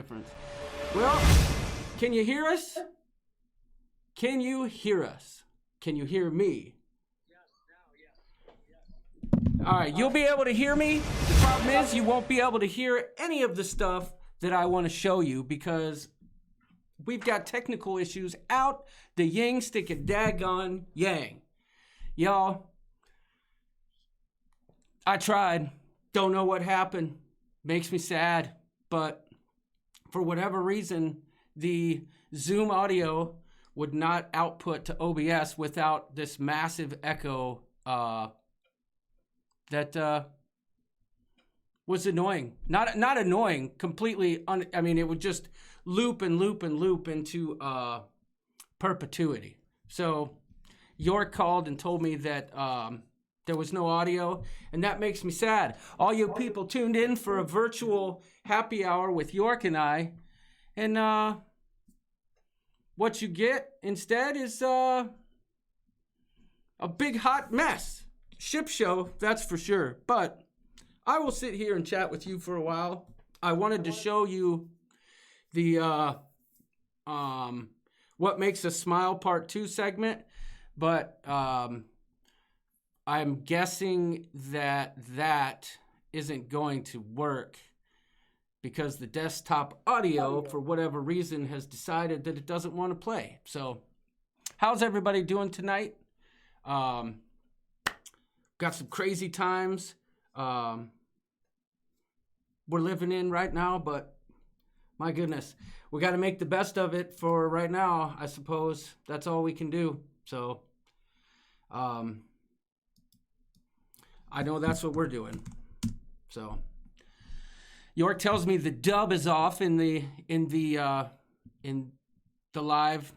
difference. Well, can you hear us? Can you hear us? Can you hear me? All right, you'll be able to hear me. The problem is you won't be able to hear any of the stuff that I want to show you because we've got technical issues out the yang sticking daggone yang. Y'all, I tried. Don't know what happened. Makes me sad. But for whatever reason, the Zoom audio would not output to OBS without this massive echo that was annoying. Not annoying, completely, I mean, it would just loop and loop and loop into perpetuity. So York called and told me that there was no audio, and that makes me sad. All you people tuned in for a virtual happy hour with York and I, and what you get instead is a big hot mess. Ship show, that's for sure. But I will sit here and chat with you for a while. I wanted to show you the What Makes Us Smile Part 2 segment, but I'm guessing that isn't going to work because the desktop audio, for whatever reason, has decided that it doesn't want to play. So how's everybody doing tonight? Got some crazy times we're living in right now, but my goodness, we got to make the best of it for right now, I suppose. That's all we can do. So I know that's what we're doing. So York tells me the dub is off in the live.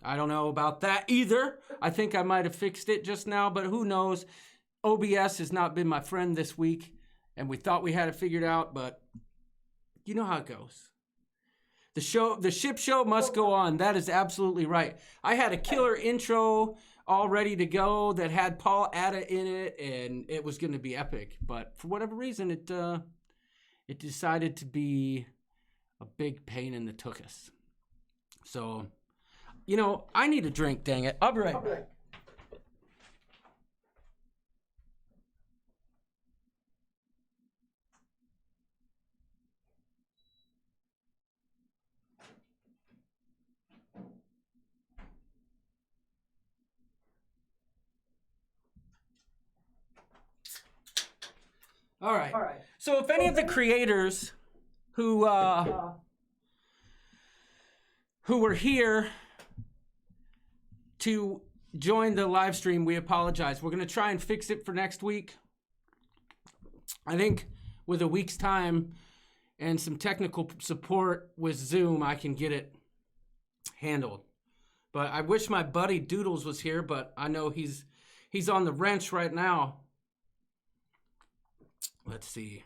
I don't know about that either. I think I might have fixed it just now, but who knows? OBS has not been my friend this week, and we thought we had it figured out, but you know how it goes. The ship show must go on. That is absolutely right. I had a killer intro all ready to go that had Paul Atta in it, and it was going to be epic. But for whatever reason, it decided to be a big pain in the tuchus. So, you know, I need a drink, dang it. I'll be right back. All right. So if any of the creators who were here to join the live stream, we apologize. We're going to try and fix it for next week. I think with a week's time and some technical support with Zoom, I can get it handled. But I wish my buddy Doodles was here, but I know he's on the wrench right now. Let's see.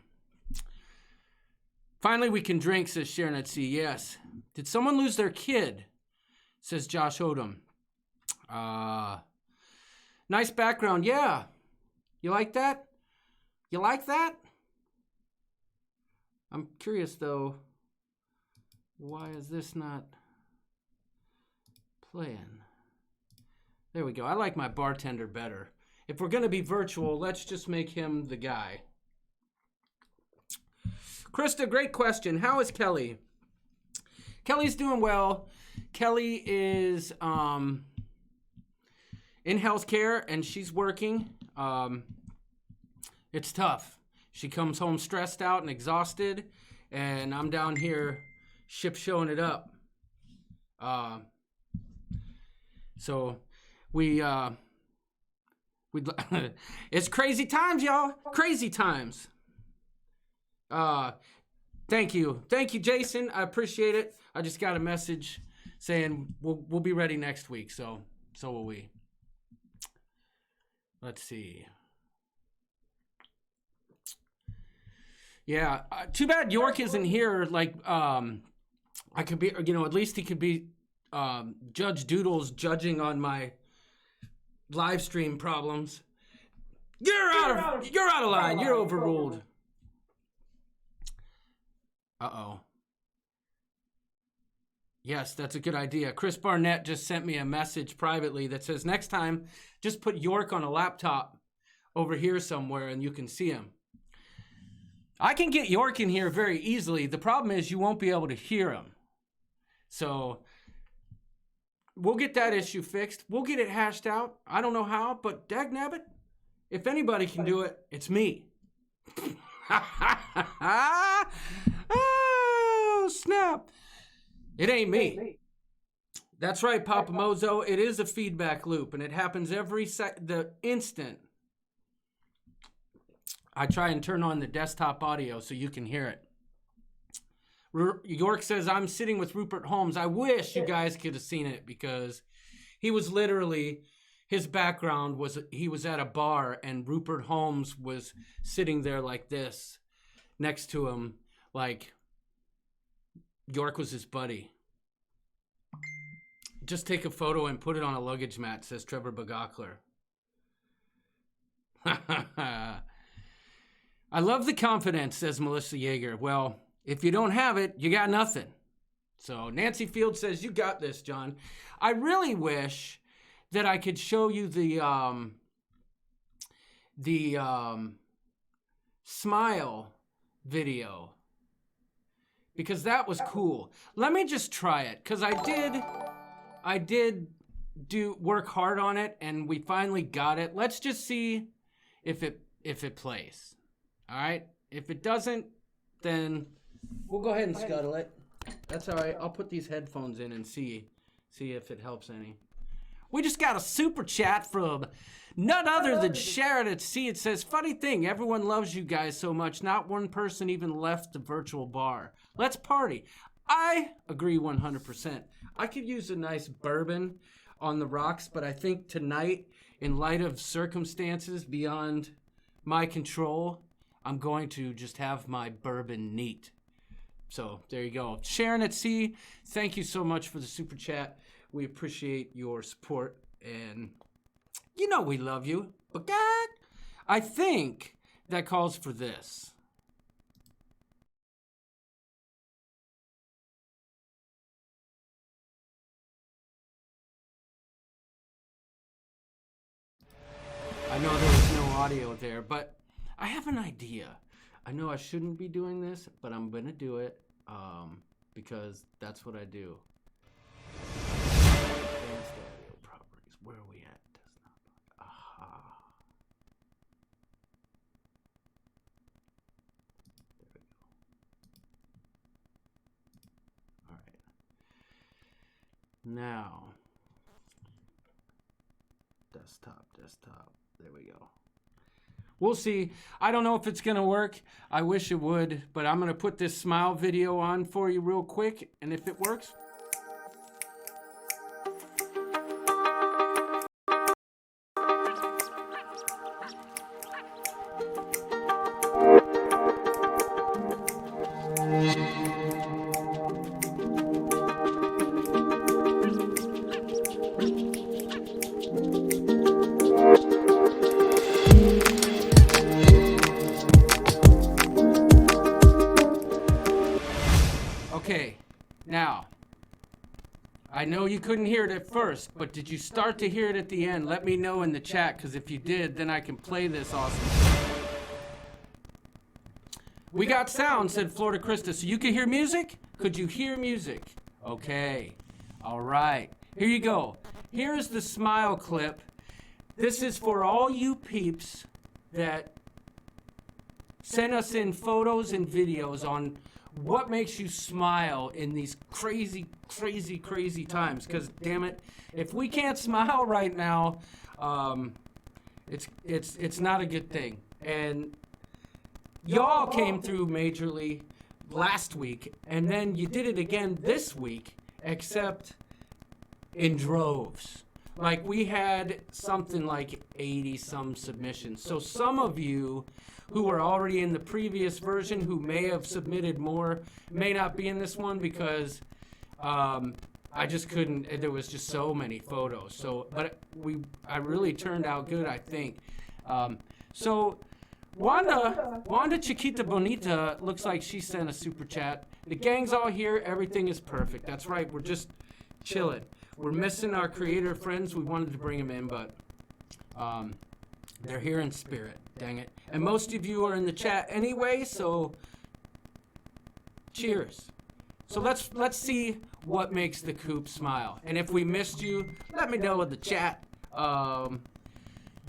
Finally, we can drink, says Sharon at Sea. Yes. Did someone lose their kid? Says Josh Odom. Nice background. Yeah. You like that? You like that? I'm curious, though. Why is this not playing? There we go. I like my bartender better. If we're going to be virtual, let's just make him the guy. Krista, great question. How is Kelly? Kelly's doing well. Kelly is in healthcare and she's working. It's tough. She comes home stressed out and exhausted, and I'm down here ship showing it up. So we it's crazy times, y'all. Crazy times. Thank you, Jason. I appreciate it. I just got a message saying we'll be ready next week. So will we. Let's see. Yeah, too bad York isn't here. Like, I could be, you know, at least he could be Judge Doodles judging on my live stream problems. You're out of line. You're overruled. Uh-oh. Yes, that's a good idea. Chris Barnett just sent me a message privately that says next time, just put York on a laptop over here somewhere and you can see him. I can get York in here very easily. The problem is you won't be able to hear him. So we'll get that issue fixed. We'll get it hashed out. I don't know how, but dagnabbit, if anybody can do it, it's me. Oh, snap. It ain't me. That's right, Papa Mozo. It is a feedback loop, and it happens the instant I try and turn on the desktop audio so you can hear it. York says, I'm sitting with Rupert Holmes. I wish you guys could have seen it because he was literally, his background was he was at a bar and Rupert Holmes was sitting there like this next to him, like York was his buddy. Just take a photo and put it on a luggage mat, says Trevor Bagakler. I love the confidence, says Melissa Yeager. Well, if you don't have it, you got nothing. So Nancy Field says, you got this, John. I really wish that I could show you the smile video because that was cool. Let me just try it because I did work hard on it and we finally got it. Let's just see if it plays. All right. If it doesn't, then we'll go ahead and scuttle it. That's all right. I'll put these headphones in and see if it helps any. We just got a super chat from none other than Sharon at C. It says, funny thing, everyone loves you guys so much. Not one person even left the virtual bar. Let's party. I agree 100%. I could use a nice bourbon on the rocks, but I think tonight, in light of circumstances beyond my control, I'm going to just have my bourbon neat. So there you go. Sharon at C, thank you so much for the super chat. We appreciate your support, and you know we love you. But God, I think that calls for this. I know there was no audio there, but I have an idea. I know I shouldn't be doing this, but I'm going to do it because that's what I do. Advanced audio properties. Where are we at? Aha. There we go. All right. Now, desktop. There we go. We'll see. I don't know if it's going to work. I wish it would, but I'm going to put this smile video on for you real quick, and if it works... Okay, now, I know you couldn't hear it at first, but did you start to hear it at the end? Let me know in the chat, because if you did, then I can play this awesome. We got sound, said Florida Krista. So you can hear music? Could you hear music? Okay, all right. Here you go. Here's the smile clip. This is for all you peeps that send us in photos and videos on what makes you smile in these crazy, crazy, crazy times? Because, damn it, if we can't smile right now, it's not a good thing. And y'all came through majorly last week, and then you did it again this week, except in droves. Like, we had something like 80-some submissions. So some of you who were already in the previous version, who may have submitted more, may not be in this one because I just couldn't. There was just so many photos. So, but I really turned out good, I think. So Wanda Chiquita Bonita looks like she sent a super chat. The gang's all here. Everything is perfect. That's right. We're just chilling. We're missing our creator friends. We wanted to bring them in, but they're here in spirit. Dang it. And most of you are in the chat anyway, so cheers. So let's see what makes the coop smile. And if we missed you, let me know in the chat.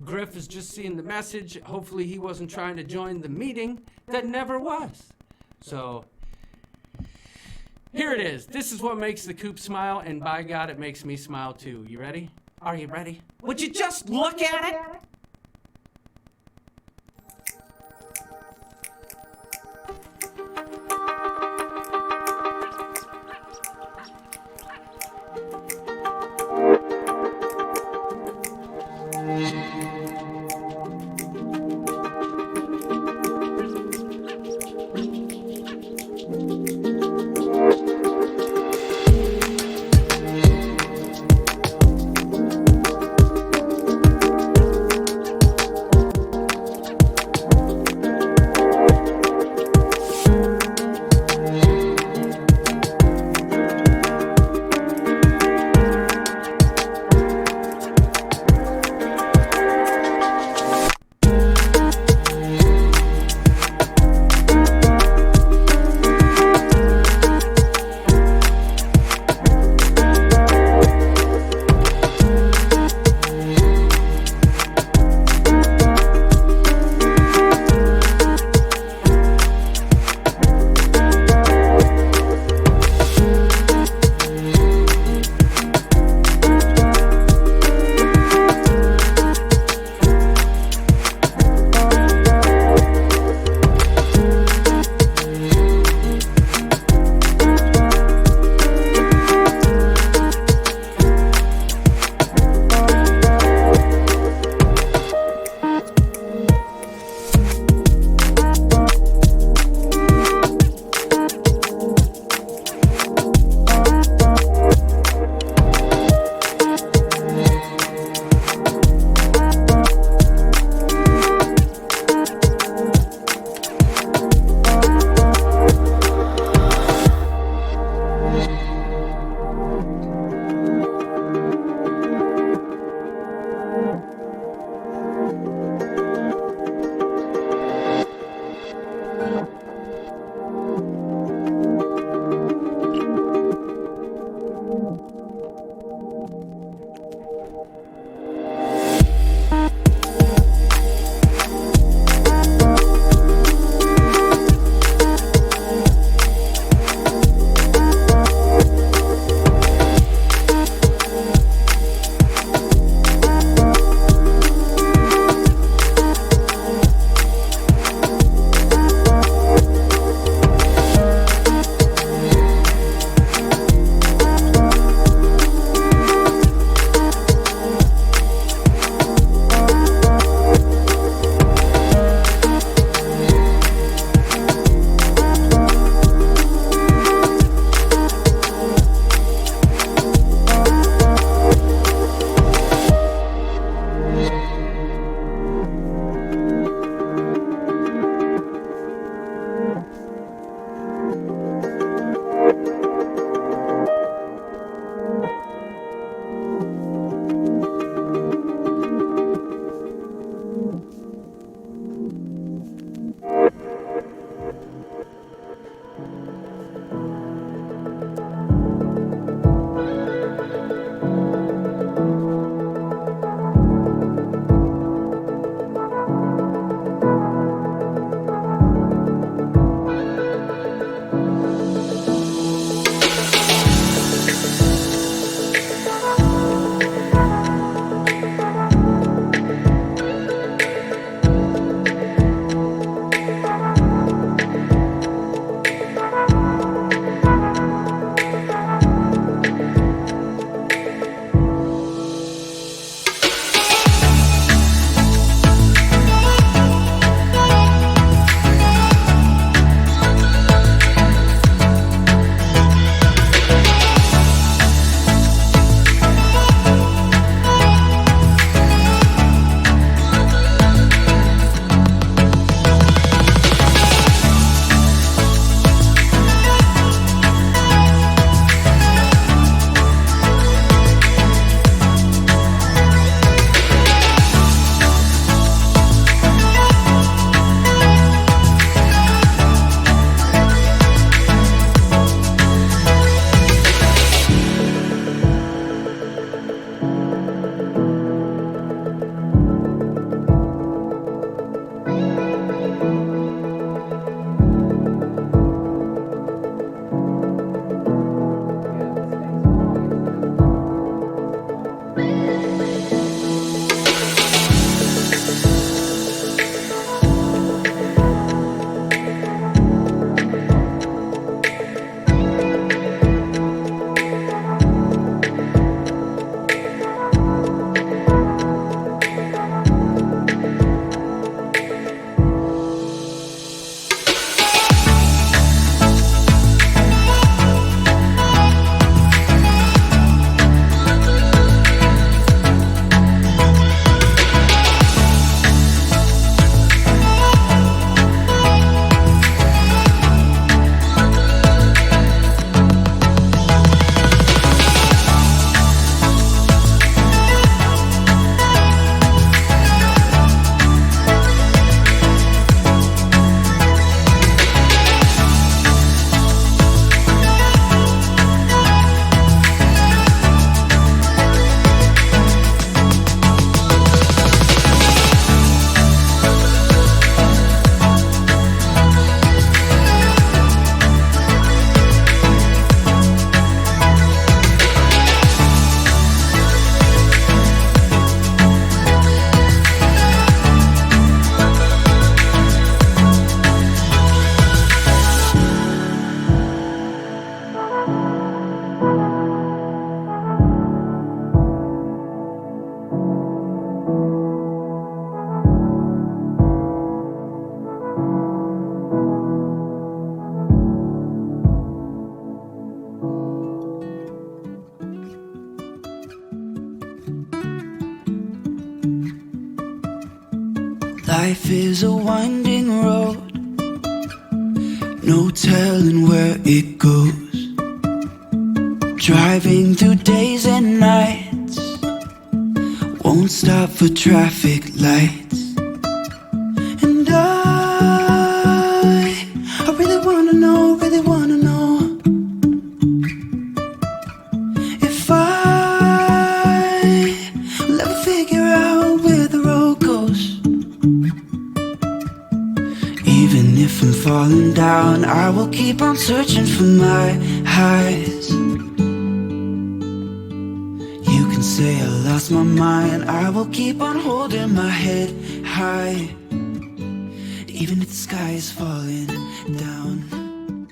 Griff is just seeing the message. Hopefully he wasn't trying to join the meeting that never was. So here it is. This is what makes the coop smile, and by God, it makes me smile too. You ready? Are you ready? Would you just look at it? is a winding road, no telling where it goes. Driving through days and nights, won't stop for traffic lights. And I really wanna know, if I will ever figure out where the road goes. Even if I'm falling down, I will keep on searching for my highs. You can say I lost my mind, I will keep on holding my head high, even if the sky is falling down.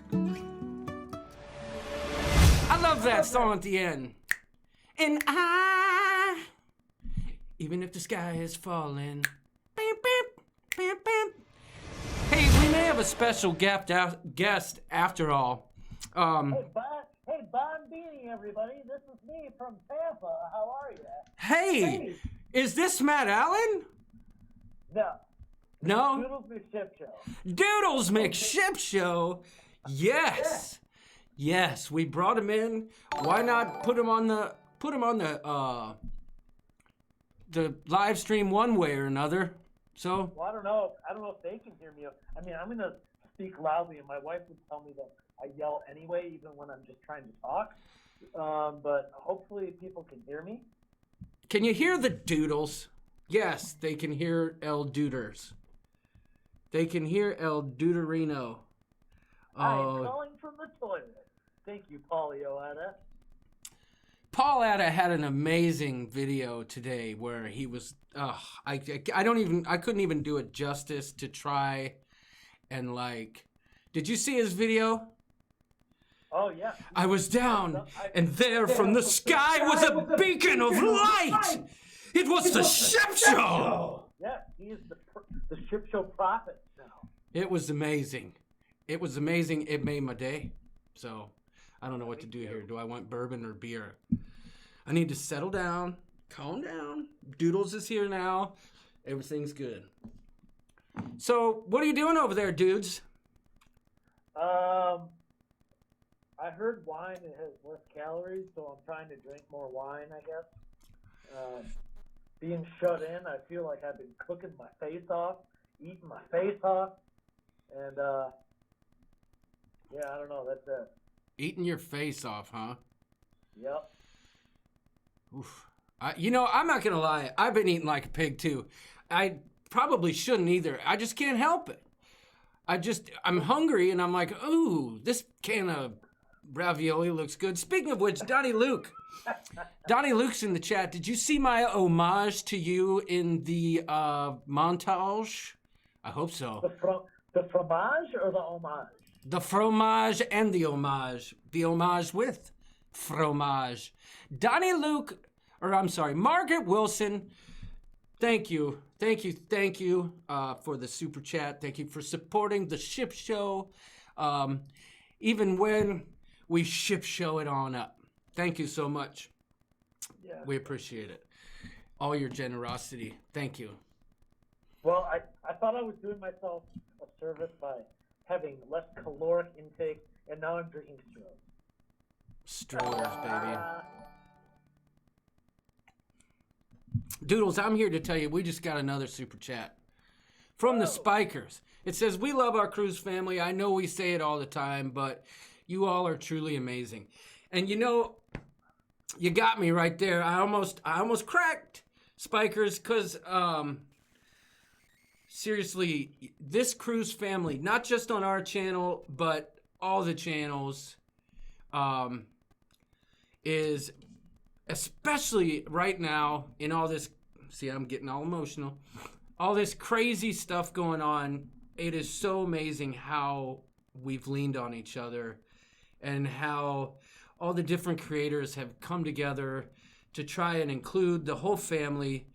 I love that song at the end. And I, even if the sky is falling. Bam, bam, bam, bam. Hey, we may have a special guest after all. Hey, Bon Beanie, everybody. This is me from Tampa. How are you? Hey, is this Matt Allen? No. No? Doodles McShip Show. Doodles McShip Show. Yes. Yes, we brought him in. Why not put him on the live stream one way or another? So, Well, I don't know if they can hear me. I mean, I'm gonna speak loudly, and my wife would tell me that I yell anyway, even when I'm just trying to talk. But hopefully people can hear me. can you hear the Doodles? Yes, they can hear El Dooders. They can hear El Duderino. I'm calling from the toilet. Thank you, Paulioetta. Paul Atta had an amazing video today where he was. I couldn't even do it justice to try and like. Did you see his video? Oh yeah. I was down, and there from the sky was a beacon of light. It was the Ship Show. Yeah, he is the Ship Show prophet now. It was amazing. It was amazing. It made my day. So I don't know what to do here. Do I want bourbon or beer? I need to settle down, calm down. Doodles is here now. Everything's good. So what are you doing over there, dudes? I heard wine it has less calories, so I'm trying to drink more wine, I guess. Being shut in, I feel like I've been cooking my face off, eating my face off, and yeah, I don't know, that's it. Eating your face off, huh? Yep. Oof. I'm not gonna lie. I've been eating like a pig too. I probably shouldn't either. I just can't help it. I'm hungry and I'm like, ooh, this can of ravioli looks good. Speaking of which, Donnie Luke's in the chat. Did you see my homage to you in the montage? I hope so. The fromage or the homage? The fromage and the homage. The homage with fromage. Margaret Wilson. Thank you for the super chat. Thank you for supporting the Ship Show, even when we ship show it on up. Thank you so much. Yeah. We appreciate it. All your generosity. Thank you. Well, I thought I was doing myself a service by having less caloric intake, and now I'm drinking Strollers, baby. Doodles, I'm here to tell you we just got another super chat from the Spikers. It says, we love our cruise family. I know we say it all the time, but you all are truly amazing. And you got me right there. I almost cracked, Spikers, because seriously, this cruise family, not just on our channel, but all the channels, is especially right now in all this. See, I'm getting all emotional. All this crazy stuff going on. It is so amazing how we've leaned on each other and how all the different creators have come together to try and include the whole family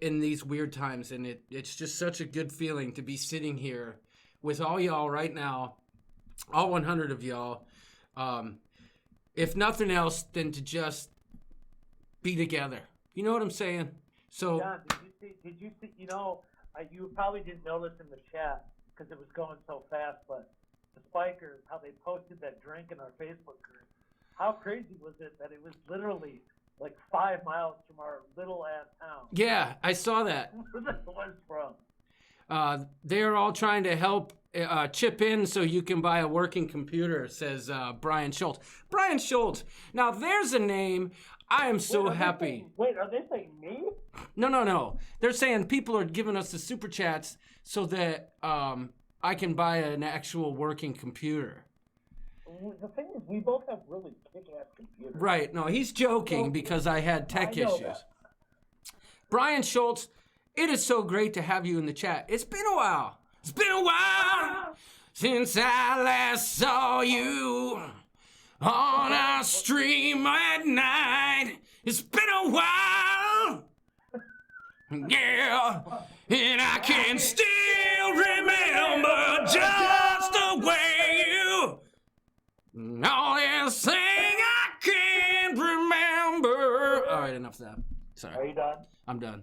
in these weird times. And it's just such a good feeling to be sitting here with all y'all right now, all 100 of y'all. If nothing else, than to just be together. You know what I'm saying? So, John, did you see, you probably didn't notice in the chat because it was going so fast, but the Spikers, how they posted that drink in our Facebook group. How crazy was it that it was literally like 5 miles from our little ass town? Yeah, I saw that. Where that was from? They're all trying to help chip in so you can buy a working computer, says Brian Schultz. Brian Schultz. Now, there's a name. I am so happy. Are they saying me? No. They're saying people are giving us the super chats so that I can buy an actual working computer. The thing is, we both have really kick-ass computers. Right. No, he's joking because I had tech issues. That. Brian Schultz, it is so great to have you in the chat. It's been a while. It's been a while since I last saw you on a stream at night. It's been a while. Yeah. And I can still remember just the way you... All this thing I can't remember. All right, enough of that. Sorry. Are you done? I'm done.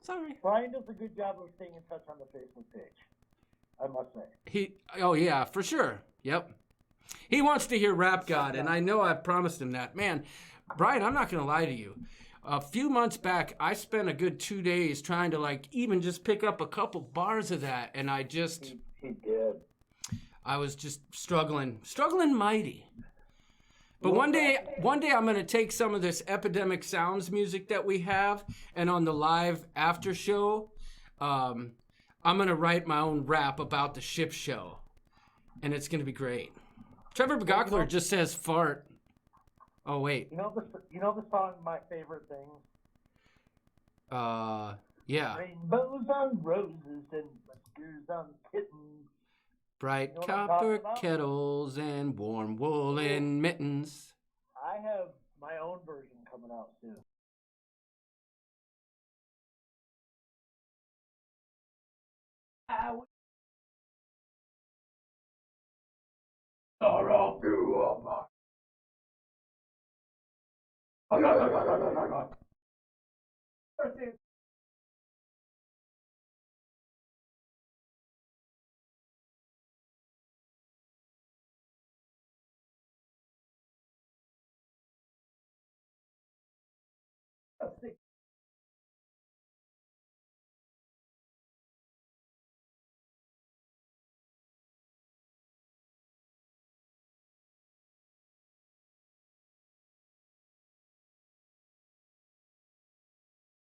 Sorry. Brian does a good job of staying in touch on the Facebook page, I must say. Oh yeah, for sure. Yep. He wants to hear Rap God, and I know I've promised him that. Man, Brian, I'm not going to lie to you. A few months back, I spent a good 2 days trying to even just pick up a couple bars of that, and I just... He did. I was just struggling mighty. But one day I'm going to take some of this Epidemic Sounds music that we have, and on the live after show, I'm going to write my own rap about the ship show, and it's going to be great. Trevor Begockler just says fart. Oh, wait. You know the song My Favorite Thing? Yeah. Rainbows on roses and whiskers on kittens. Bright You know copper kettles and warm woolen mittens. I have my own version coming out soon.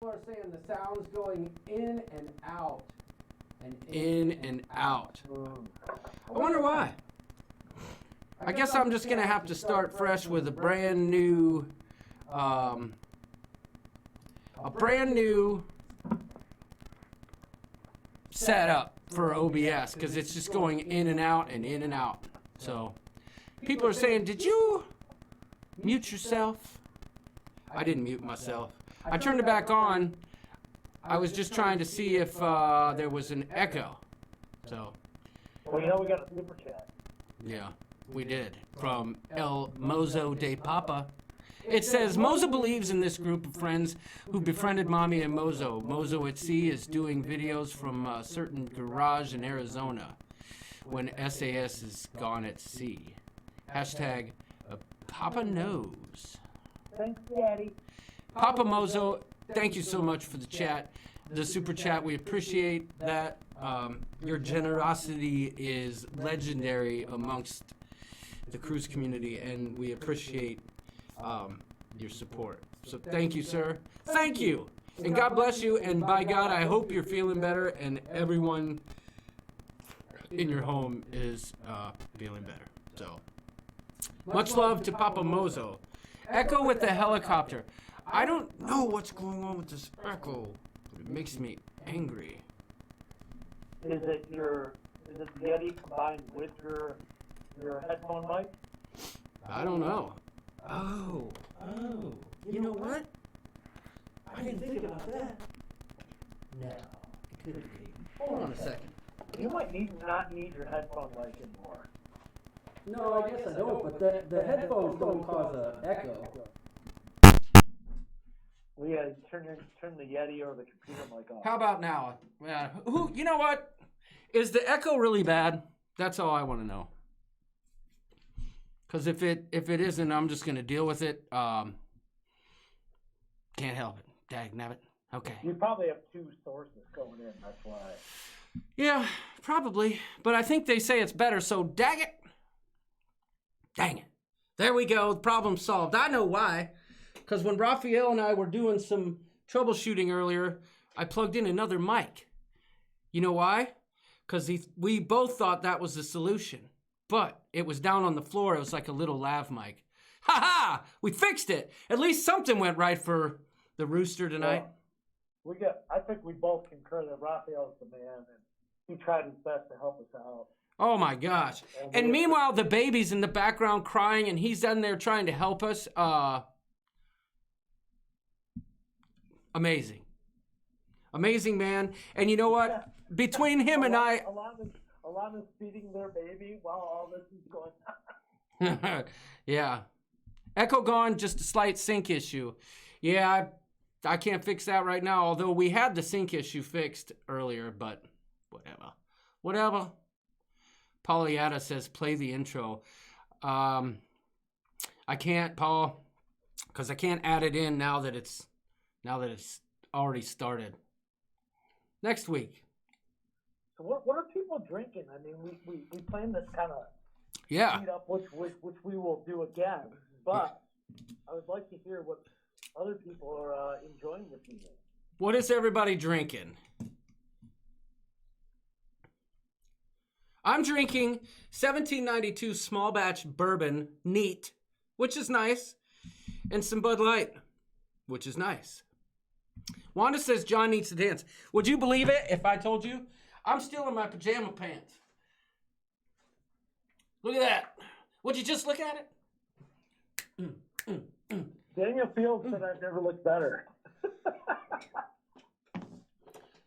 People are saying the sound's going in and out. And in and out. I wonder why. I guess I'm just going to have to start fresh with a brand new setup for OBS because it's just going in and out and in and out. So people are saying, did you mute yourself? I didn't mute myself. I turned it back on. I was just trying to see if there was an echo. So. Well, we got a super chat. Yeah, we did. From El Mozo de Papa. It says, Mozo believes in this group of friends who befriended Mommy and Mozo. Mozo at Sea is doing videos from a certain garage in Arizona when SAS is gone at sea. Hashtag Papa knows. Thanks, Daddy. Papa Mozo, thank you so much for the chat, the super chat. We appreciate that. Your generosity is legendary amongst the cruise community, and we appreciate your support. So thank you, sir. Thank you. And God bless you. And by God, I hope you're feeling better and everyone in your home is feeling better. So much love to Papa Mozo. Echo with the helicopter. I don't know what's going on with this echo, but it makes me angry. Is it the Yeti combined with your headphone mic? I don't know. Oh, you know what? I didn't think about that. No, it could be. Hold on a second. You might not need your headphone mic anymore. No, I guess I don't, but the headphones don't cause an echo. We had to turn the Yeti or the computer mic off. How about now? You know what? Is the echo really bad? That's all I want to know. Because if it isn't, I'm just gonna deal with it. Can't help it. Dagnabbit. Okay. You probably have two sources going in. That's why. Yeah, probably. But I think they say it's better. So dang it. Dang it. There we go. Problem solved. I know why. Because when Raphael and I were doing some troubleshooting earlier, I plugged in another mic. You know why? Because we both thought that was the solution. But it was down on the floor. It was like a little lav mic. Ha ha! We fixed it. At least something went right for the rooster tonight. Well, I think we both concur that Raphael's the man, and he tried his best to help us out. Oh my gosh. And meanwhile, the baby's in the background crying, and he's in there trying to help us. Amazing. Amazing, man. And you know what? Between him and I... Alana's feeding their baby while all this is going on. Yeah. Echo gone, just a slight sync issue. Yeah, I can't fix that right now, although we had the sync issue fixed earlier, but whatever. Polyata says, play the intro. I can't, Paul, because I can't add it in now that it's already started. Next week. So what are people drinking? I mean, we planned this kind of speed up, which we will do again. But I would like to hear what other people are enjoying this evening. What is everybody drinking? I'm drinking 1792 small batch bourbon, neat, which is nice, and some Bud Light, which is nice. Wanda says John needs to dance. Would you believe it if I told you? I'm still in my pajama pants. Look at that. Would you just look at it? Daniel Fields said I've never looked better.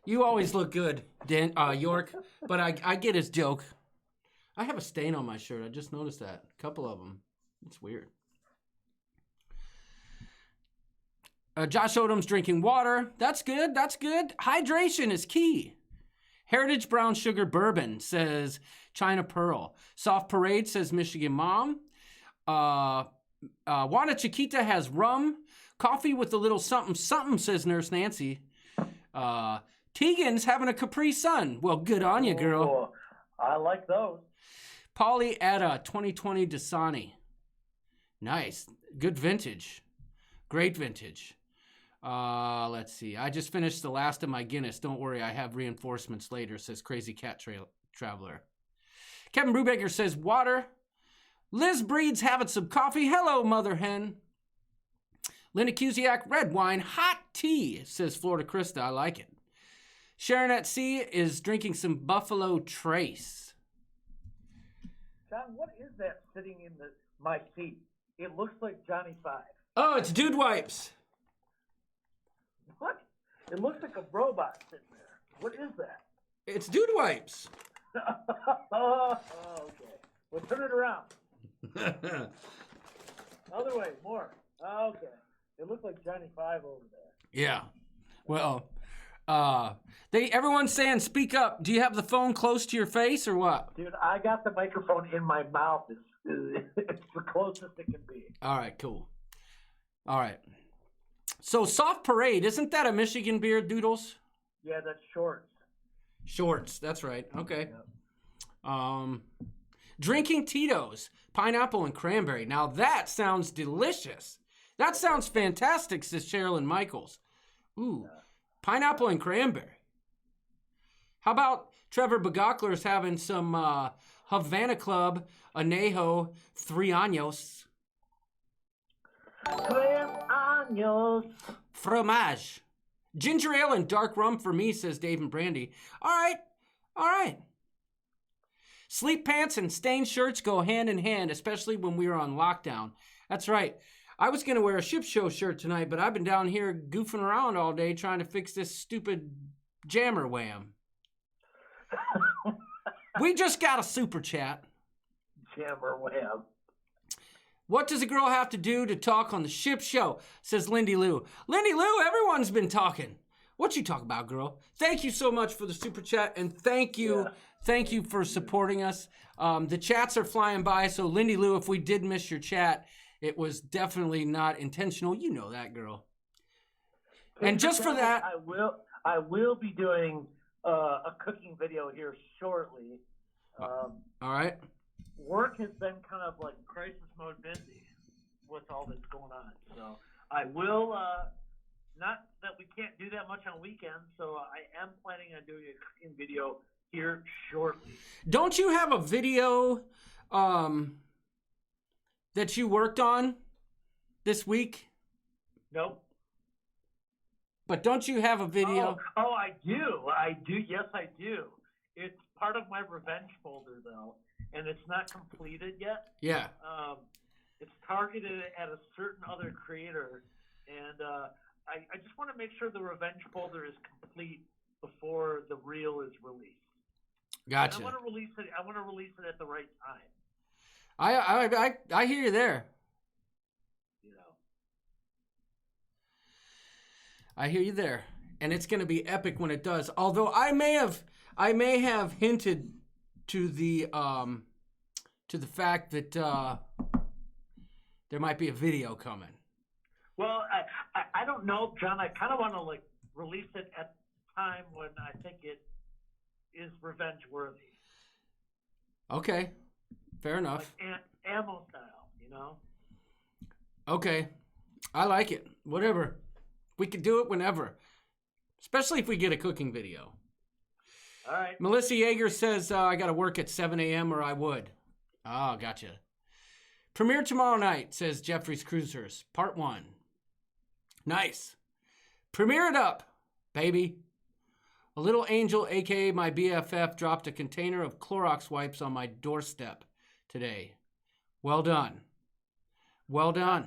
You always look good, York, but I get his joke. I have a stain on my shirt. I just noticed that. A couple of them. It's weird. Josh Odom's drinking water. That's good. That's good. Hydration is key. Heritage Brown Sugar Bourbon, says China Pearl. Soft Parade, says Michigan Mom. Juana Chiquita has rum. Coffee with a little something, something, says Nurse Nancy. Tegan's having a Capri Sun. Well, good on you, girl. Oh, I like those. Polly Etta, 2020 Dasani. Nice. Good vintage. Great vintage. Let's see. I just finished the last of my Guinness. Don't worry, I have reinforcements later, says Crazy Cat Traveler. Kevin Brubaker says water. Liz Breed's having some coffee. Hello, Mother Hen. Linda Cusiak, red wine. Hot tea, says Florida Krista. I like it. Sharon at Sea is drinking some Buffalo Trace. John, what is that sitting in my seat? It looks like Johnny Five. Oh, it's Dude Wipes. What? It looks like a robot sitting there. What is that? It's Dude Wipes. Oh, okay. Well, turn it around. Other way, more. Okay. It looks like Johnny Five over there. Yeah. Well, everyone's saying speak up. Do you have the phone close to your face or what? Dude, I got the microphone in my mouth. It's the closest it can be. All right, cool. All right. So Soft Parade, isn't that a Michigan beer, Doodles? Yeah, that's Shorts. Shorts, that's right. Okay. Yep. Drinking Tito's, pineapple and cranberry. Now that sounds delicious. That sounds fantastic, says Sherilyn Michaels. Ooh, pineapple and cranberry. How about Trevor Bagokler's having some Havana Club Añejo 3 Años. 3 Años. Fromage. Ginger ale and dark rum for me, says Dave and Brandy. All right. Sleep pants and stained shirts go hand in hand, especially when we were on lockdown. That's right. I was going to wear a ship show shirt tonight, but I've been down here goofing around all day trying to fix this stupid jammer wham. We just got a super chat. Jammer wham. What does a girl have to do to talk on the ship show? Says Lindy Lou. Lindy Lou, everyone's been talking. What you talk about, girl? Thank you so much for the super chat, and thank you for supporting us. The chats are flying by, so Lindy Lou, if we did miss your chat, it was definitely not intentional. You know that, girl. And just for that, I will be doing a cooking video here shortly. all right. Work has been kind of like crisis mode busy with all that's going on, so I will. Not that we can't do that much on weekends, so I am planning on doing a cooking video here shortly. Don't you have a video that you worked on this week? Nope. But don't you have a video? Oh, I do. Yes, I do. It's part of my revenge folder, though, and it's not completed yet. Yeah. It's targeted at a certain other creator, and I just want to make sure the revenge folder is complete before the reel is released. Gotcha. And I want to release it at the right time. I hear you there. You know. I hear you there, and it's going to be epic when it does. Although I may have hinted to the fact that there might be a video coming. Well, I don't know, John. I kind of want to release it at the time when I think it is revenge worthy. Okay, fair enough. Like ammo style, you know. Okay, I like it. Whatever, we could do it whenever, especially if we get a cooking video. All right. Melissa Yeager says I got to work at 7 a.m. or I would. Oh, gotcha. Premiere tomorrow night, says Jeffrey's Cruisers, Part 1. Nice. Premiere it up, baby. A little angel, a.k.a. my BFF, dropped a container of Clorox wipes on my doorstep today. Well done. Well done.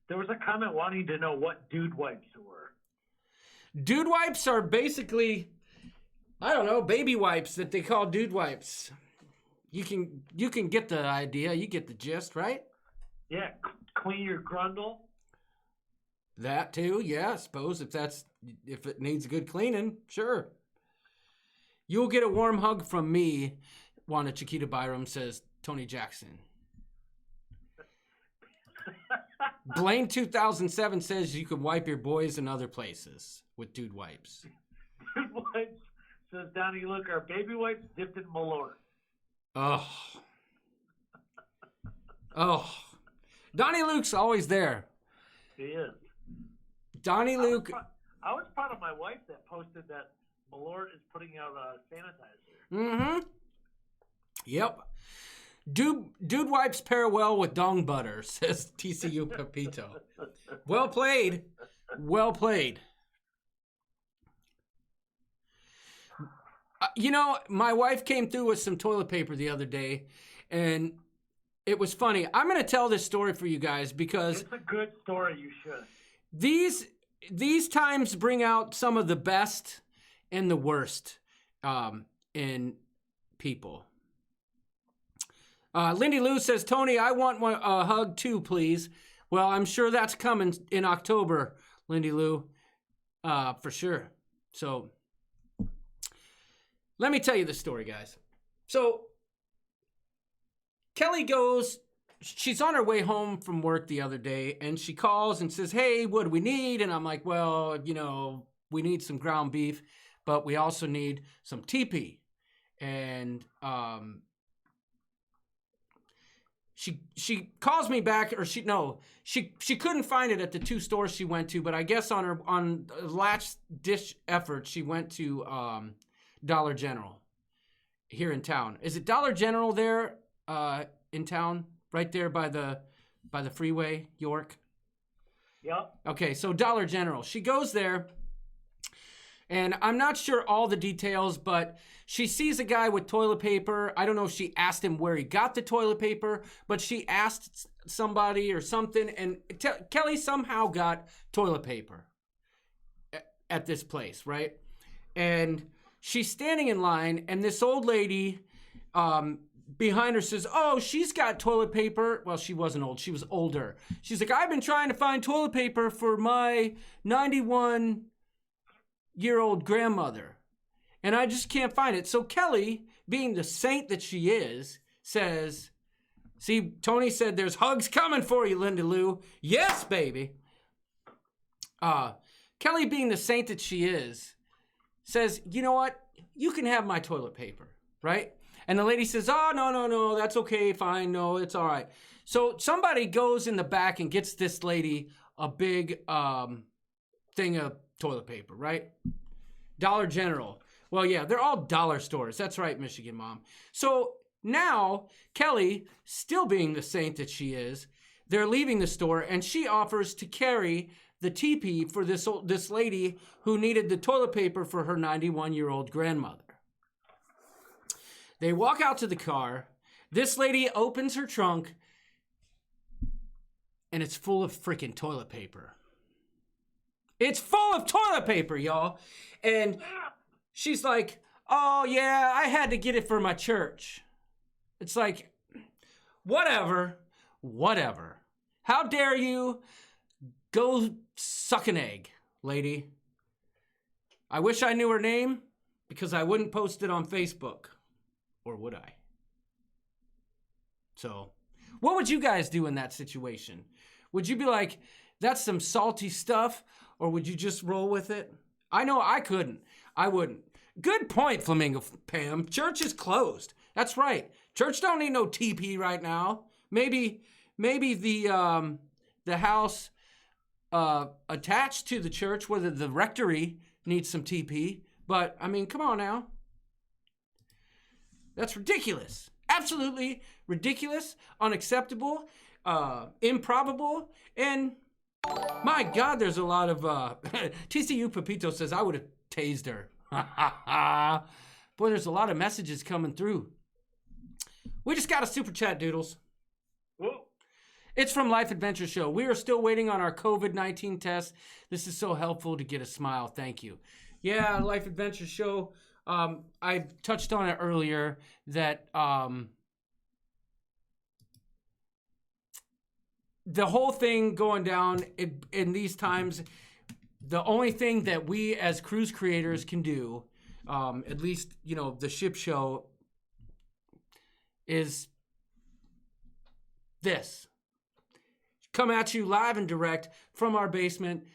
There was a comment wanting to know what dude wipes were. Dude wipes are basically, I don't know, baby wipes that they call dude wipes. You can get the idea. You get the gist, right? Yeah, clean your grundle. That too, yeah. I suppose if it needs a good cleaning, sure. You'll get a warm hug from me, Wanda Chiquita Byram, says Tony Jackson. Blaine 2007 says you can wipe your boys in other places with dude wipes. Dude wipes, says Donnie Luke, are baby wipes dipped in Malort. Oh. Donnie Luke's always there. He is. Donnie Luke. I was proud of my wife that posted that Malort is putting out a sanitizer. Mm-hmm. Yep. Dude wipes pair well with dong butter, says TCU Pepito. Well played. Well played. My wife came through with some toilet paper the other day, and it was funny. I'm going to tell this story for you guys because it's a good story. You should. These times bring out some of the best and the worst in people. Lindy Lou says, Tony, I want a hug too, please. Well, I'm sure that's coming in October, Lindy Lou, for sure. So let me tell you the story, guys. So Kelly she's on her way home from work the other day, and she calls and says, hey, what do we need? And I'm like, well, we need some ground beef, but we also need some teepee. And she calls me back, or she couldn't find it at the two stores she went to, but I guess on last dish effort, she went to Dollar General here in town. Is it Dollar General there in town? Right there by the freeway, York? Yep. Okay, so Dollar General. She goes there, and I'm not sure all the details, but she sees a guy with toilet paper. I don't know if she asked him where he got the toilet paper, but she asked somebody or something, and Kelly somehow got toilet paper at this place, right? And she's standing in line, and this old lady behind her says, oh, she's got toilet paper. Well, she wasn't old. She was older. She's like, I've been trying to find toilet paper for my 91-year-old grandmother, and I just can't find it. So Kelly, being the saint that she is, says, see, Tony said there's hugs coming for you, Linda Lou. Yes, baby. Kelly, being the saint that she is, says, you know what? You can have my toilet paper, right? And the lady says, oh, no, that's okay, fine, no, it's all right. So somebody goes in the back and gets this lady a big thing of toilet paper, right? Dollar General. Well, yeah, they're all dollar stores. That's right, Michigan Mom. So now Kelly, still being the saint that she is, they're leaving the store, and she offers to carry the teepee for this lady who needed the toilet paper for her 91-year-old grandmother. They walk out to the car. This lady opens her trunk, and it's full of freaking toilet paper. It's full of toilet paper, y'all. And she's like, oh, yeah, I had to get it for my church. It's like, whatever. How dare you go suck an egg, lady? I wish I knew her name because I wouldn't post it on Facebook. Or would I? So, what would you guys do in that situation? Would you be like, that's some salty stuff? Or would you just roll with it? I know I couldn't. I wouldn't. Good point, Flamingo Pam. Church is closed. That's right. Church don't need no TP right now. Maybe the house attached to the church, whether the rectory needs some TP. But, I mean, come on now. That's ridiculous. Absolutely ridiculous, unacceptable, improbable, and my God, there's a lot of TCU Pepito says I would have tased her. Boy, there's a lot of messages coming through. We just got a super chat, Doodles. Whoa. It's from Life Adventure Show. We are still waiting on our COVID-19 test. This is so helpful to get a smile. Thank you. Yeah, Life Adventure Show. I touched on it earlier that the whole thing going down in these times, the only thing that we as cruise creators can do, at least, you know, the ship show, is this. Come at you live and direct from our basement,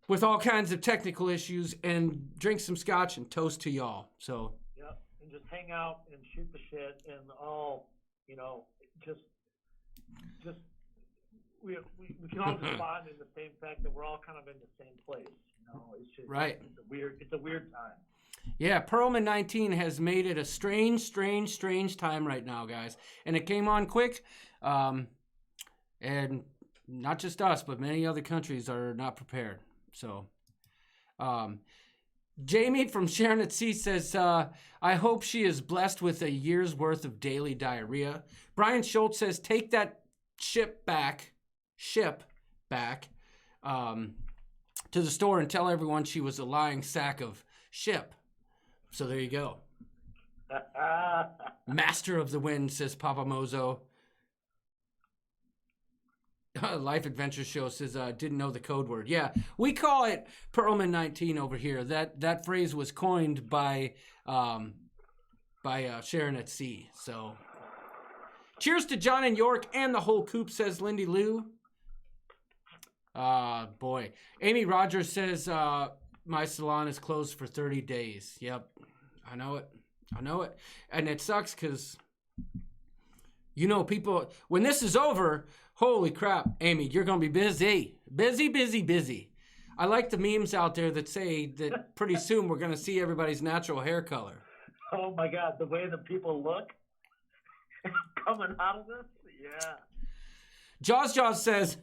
with all kinds of technical issues, and drink some scotch and toast to y'all. So, yep, and just hang out and shoot the shit and all, you know, just we can all just bond in the same fact that we're all kind of in the same place. You know, it's just right. It's a weird time. Yeah, Perlman 19 has made it a strange time right now, guys, and it came on quick, and not just us, but many other countries are not prepared. So, Jamie from Sharon at Sea says, I hope she is blessed with a year's worth of daily diarrhea. Brian Schultz says, take that ship back, to the store and tell everyone she was a lying sack of ship. So there you go. Master of the Wind, says Papa Mozo. Life Adventure Show says, didn't know the code word. Yeah, we call it Perlman 19 over here. That phrase was coined by Sharon at Sea. So, cheers to John and York and the whole coop, says Lindy Lou. Boy. Amy Rogers says, my salon is closed for 30 days. Yep, I know it. And it sucks because, you know, people, when this is over, holy crap, Amy, you're going to be busy. Busy. I like the memes out there that say that pretty soon we're going to see everybody's natural hair color. Oh, my God, the way the people look coming out of this? Yeah. Jaws says,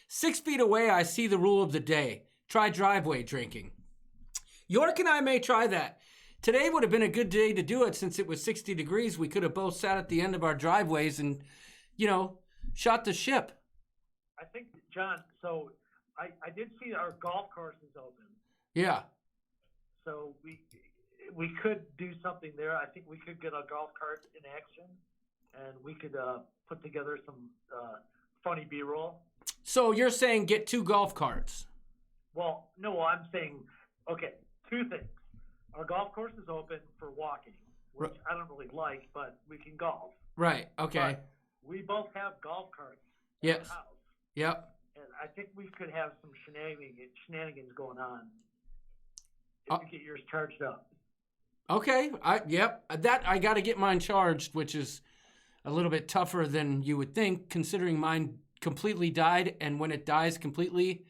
6 feet away, I see the rule of the day. Try driveway drinking. York and I may try that. Today would have been a good day to do it since it was 60 degrees. We could have both sat at the end of our driveways and, you know, shot the ship. I think, John, so I did see our golf course is open. Yeah. So we could do something there. I think we could get a golf cart in action, and we could put together some funny B-roll. So you're saying get 2 golf carts? Well, no, I'm saying, okay, 2 things. Our golf course is open for walking, which I don't really like, but we can golf. Right, okay. But we both have golf carts Yes. at our house. Yep. And I think we could have some shenanigans going on if you get yours charged up. Okay. That I got to get mine charged, which is a little bit tougher than you would think, considering mine completely died. And when it dies completely,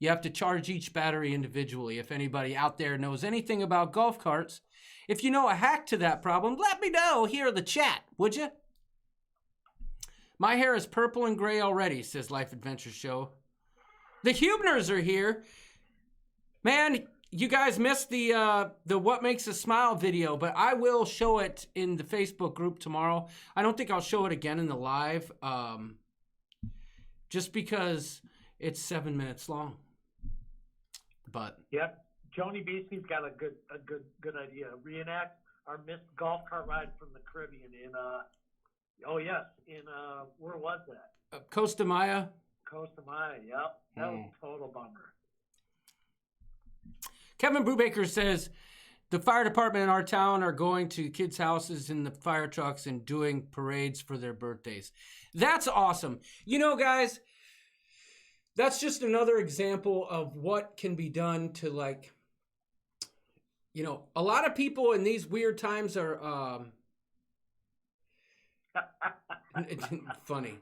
you have to charge each battery individually. If anybody out there knows anything about golf carts, if you know a hack to that problem, let me know here in the chat, would you? My hair is purple and gray already, says Life Adventure Show. The Hubners are here. Man, you guys missed the What Makes a Smile video, but I will show it in the Facebook group tomorrow. I don't think I'll show it again in the live, just because it's 7 minutes long. But yep, Joni Beasley's got a good idea. Reenact our missed golf cart ride from the Caribbean in where was that? Costa Maya. Costa Maya, yep. That was a total bummer. Kevin Brubaker says the fire department in our town are going to kids' houses in the fire trucks and doing parades for their birthdays. That's awesome. You know, guys, that's just another example of what can be done to, like, you know, a lot of people in these weird times are funny.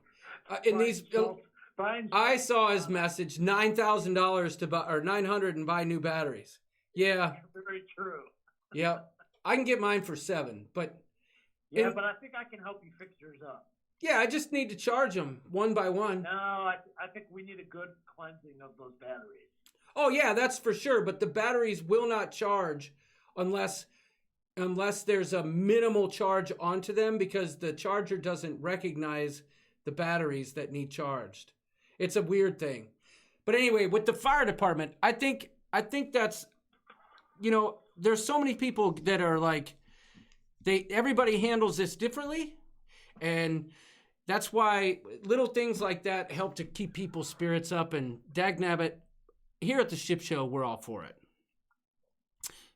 I saw his message, $9,000 to buy, or $900 and buy new batteries. Yeah. Very true. Yeah. I can get mine for $7, but. Yeah, but I think I can help you fix yours up. Yeah, I just need to charge them one by one. No, I think we need a good cleansing of those batteries. Oh, yeah, that's for sure. But the batteries will not charge unless there's a minimal charge onto them, because the charger doesn't recognize the batteries that need charged. It's a weird thing. But anyway, with the fire department, I think that's, you know, there's so many people that are like, everybody handles this differently. And that's why little things like that help to keep people's spirits up. And dagnabbit, here at the Ship Show, we're all for it.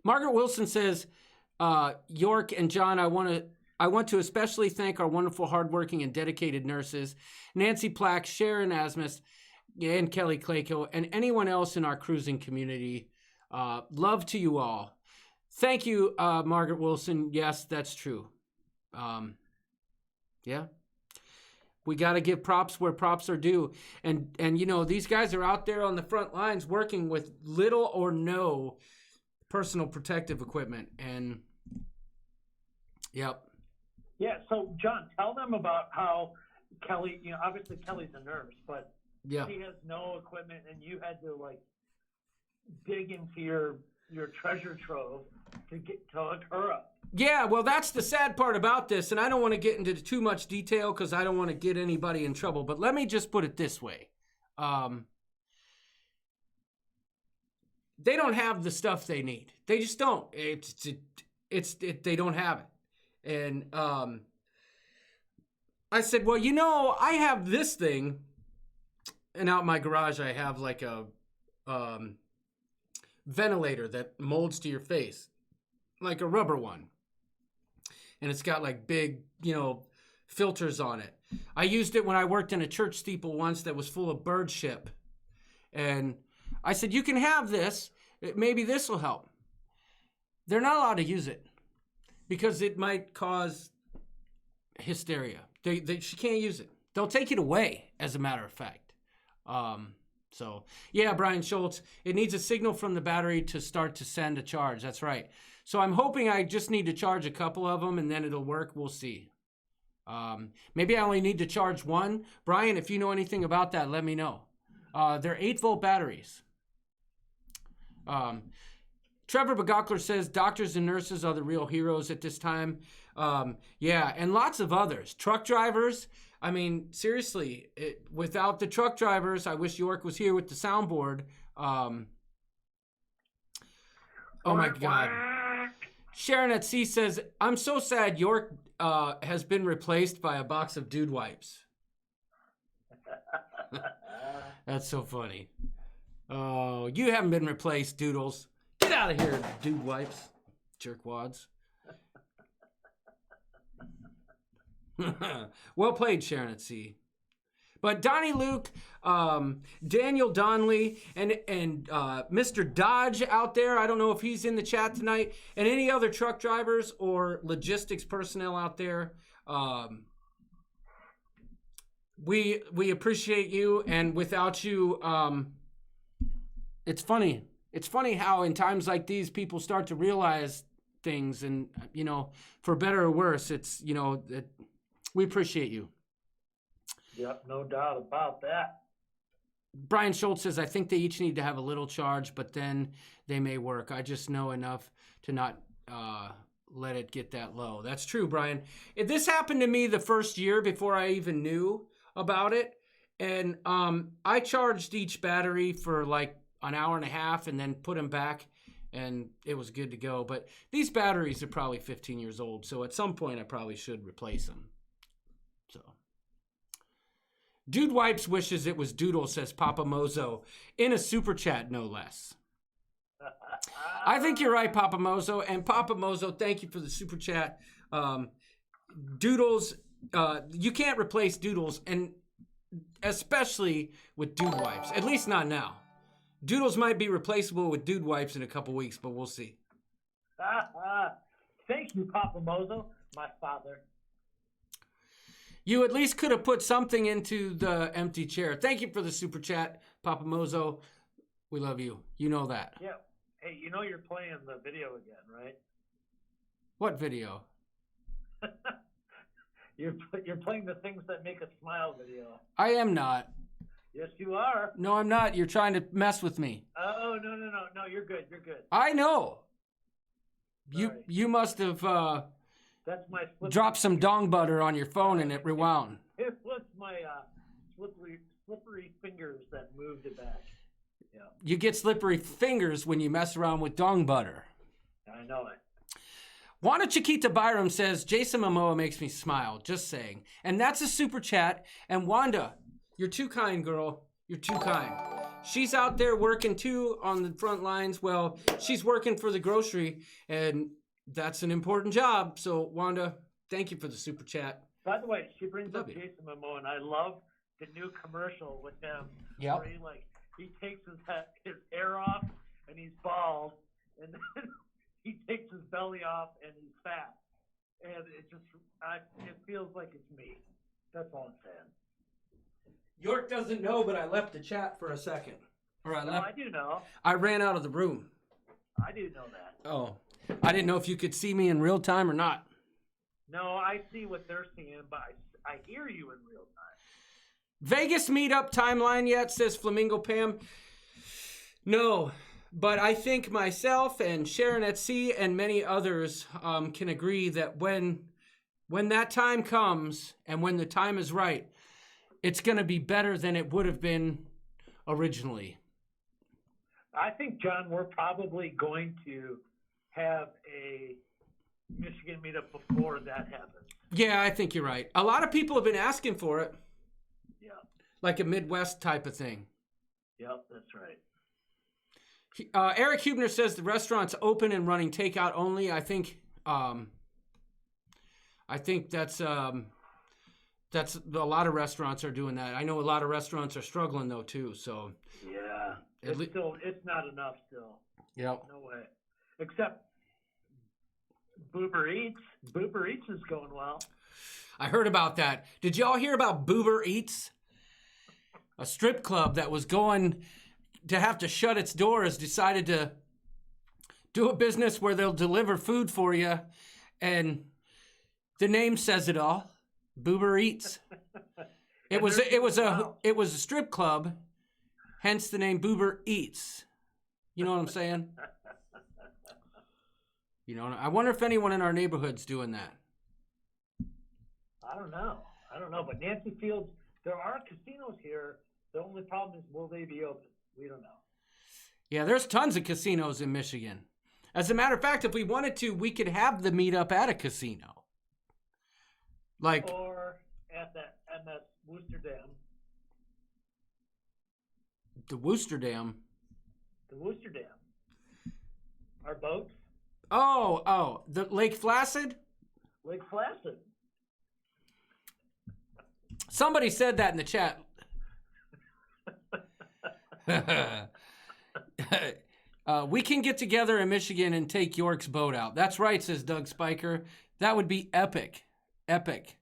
Margaret Wilson says, York and John, I want to especially thank our wonderful, hardworking, and dedicated nurses, Nancy Plack, Sharon Asmus, and Kelly Clayco, and anyone else in our cruising community. Love to you all. Thank you, Margaret Wilson. Yes, that's true. Yeah. We got to give props where props are due. And you know, these guys are out there on the front lines working with little or no personal protective equipment. And, yep. Yeah, so, John, tell them about how Kelly, you know, obviously Kelly's a nurse, but she has no equipment, and you had to, like, dig into your treasure trove to hook her up. Yeah, well, that's the sad part about this, and I don't want to get into too much detail because I don't want to get anybody in trouble, but let me just put it this way. They don't have the stuff they need. They just don't. They don't have it. And I said, well, you know, I have this thing, and out in my garage I have like a ventilator that molds to your face, like a rubber one. And it's got like big, you know, filters on it. I used it when I worked in a church steeple once that was full of bird shit. And I said, you can have this. Maybe this will help. They're not allowed to use it because it might cause hysteria. She can't use it. They'll take it away, as a matter of fact. So, yeah, Brian Schultz, it needs a signal from the battery to start to send a charge. That's right. So I'm hoping I just need to charge a couple of them and then it'll work. We'll see. Maybe I only need to charge one. Brian, if you know anything about that, let me know. They're 8-volt batteries. Trevor Bagokler says doctors and nurses are the real heroes at this time. Yeah, and lots of others. Truck drivers. I mean, seriously, without the truck drivers, I wish York was here with the soundboard. Oh, my God. Sharon at C says, I'm so sad York has been replaced by a box of dude wipes. That's so funny. Oh, you haven't been replaced, Doodles. Get out of here, dude wipes. Jerkwads. Well played, Sharon at C. But Donnie Luke, Daniel Donnelly, and Mr. Dodge out there, I don't know if he's in the chat tonight, and any other truck drivers or logistics personnel out there, we appreciate you, and without you, it's funny. It's funny how in times like these, people start to realize things, and, you know, for better or worse, it's, you know, we appreciate you. Yep, no doubt about that. Brian Schultz says, I think they each need to have a little charge, but then they may work. I just know enough to not let it get that low. That's true, Brian. This happened to me the first year before I even knew about it. And I charged each battery for like an hour and a half and then put them back, and it was good to go. But these batteries are probably 15 years old, so at some point I probably should replace them. So, Dude Wipes wishes it was Doodle, says Papa Mozo, in a super chat, no less. I think you're right, Papa Mozo. And Papa Mozo, thank you for the super chat. Doodles, you can't replace Doodles, and especially with Dude Wipes. At least not now. Doodles might be replaceable with Dude Wipes in a couple weeks, but we'll see. Thank you, Papa Mozo, my father. You at least could have put something into the empty chair. Thank you for the super chat, Papa Mozo. We love you. You know that. Yeah. Hey, you know you're playing the video again, right? What video? You're playing the things that make us smile video. I am not. Yes, you are. No, I'm not. You're trying to mess with me. Oh, no. No, you're good. You're good. I know. Sorry. You must have That's my dropped some dong butter on your phone and it rewound. It was my slippery fingers that moved it back. Yeah. You get slippery fingers when you mess around with dong butter. I know it. Wanda Chiquita Byram says, Jason Momoa makes me smile. Just saying. And that's a super chat. And Wanda, you're too kind, girl. You're too kind. She's out there working too on the front lines. Well, she's working for the grocery, and that's an important job. So, Wanda, thank you for the super chat. By the way, she brings up Love you. Jason Momoa, and I love the new commercial with him. Yep. Where he takes his hair off, and he's bald, and then he takes his belly off, and he's fat. And it feels like it's me. That's all I'm saying. York doesn't know, but I left the chat for a second. I do know. I ran out of the room. I do know that. Oh. I didn't know if you could see me in real time or not. No, I see what they're seeing, but I hear you in real time. Vegas meetup timeline yet, says Flamingo Pam. No, but I think myself and Sharon at Sea and many others can agree that when that time comes and when the time is right, it's going to be better than it would have been originally. I think, John, we're probably going to have a Michigan meetup before that happens. Yeah, I think you're right. A lot of people have been asking for it. Yeah. Like a Midwest type of thing. Yep, that's right. Eric Hubner says the restaurant's open and running takeout only. I think that's a lot of restaurants are doing that. I know a lot of restaurants are struggling though too. So yeah, it's not enough still. Yep. No way. Except Boober Eats. Boober Eats is going well. I heard about that. Did y'all hear about Boober Eats? A strip club that was going to have to shut its doors decided to do a business where they'll deliver food for you, and the name says it all. Boober Eats. It was a strip club, hence the name Boober Eats. You know what I'm saying? You know, I wonder if anyone in our neighborhood's doing that. I don't know, but Nancy Fields, there are casinos here. The only problem is, will they be open? We don't know. Yeah, there's tons of casinos in Michigan. As a matter of fact, if we wanted to, we could have the meetup at a casino. Like, or at that MS Worcester Dam. the Worcester Dam. The Worcester Dam. Our boats. Oh, the Lake Placid? Lake Placid. Somebody said that in the chat. We can get together in Michigan and take York's boat out. That's right, says Doug Spiker. That would be epic. Epic.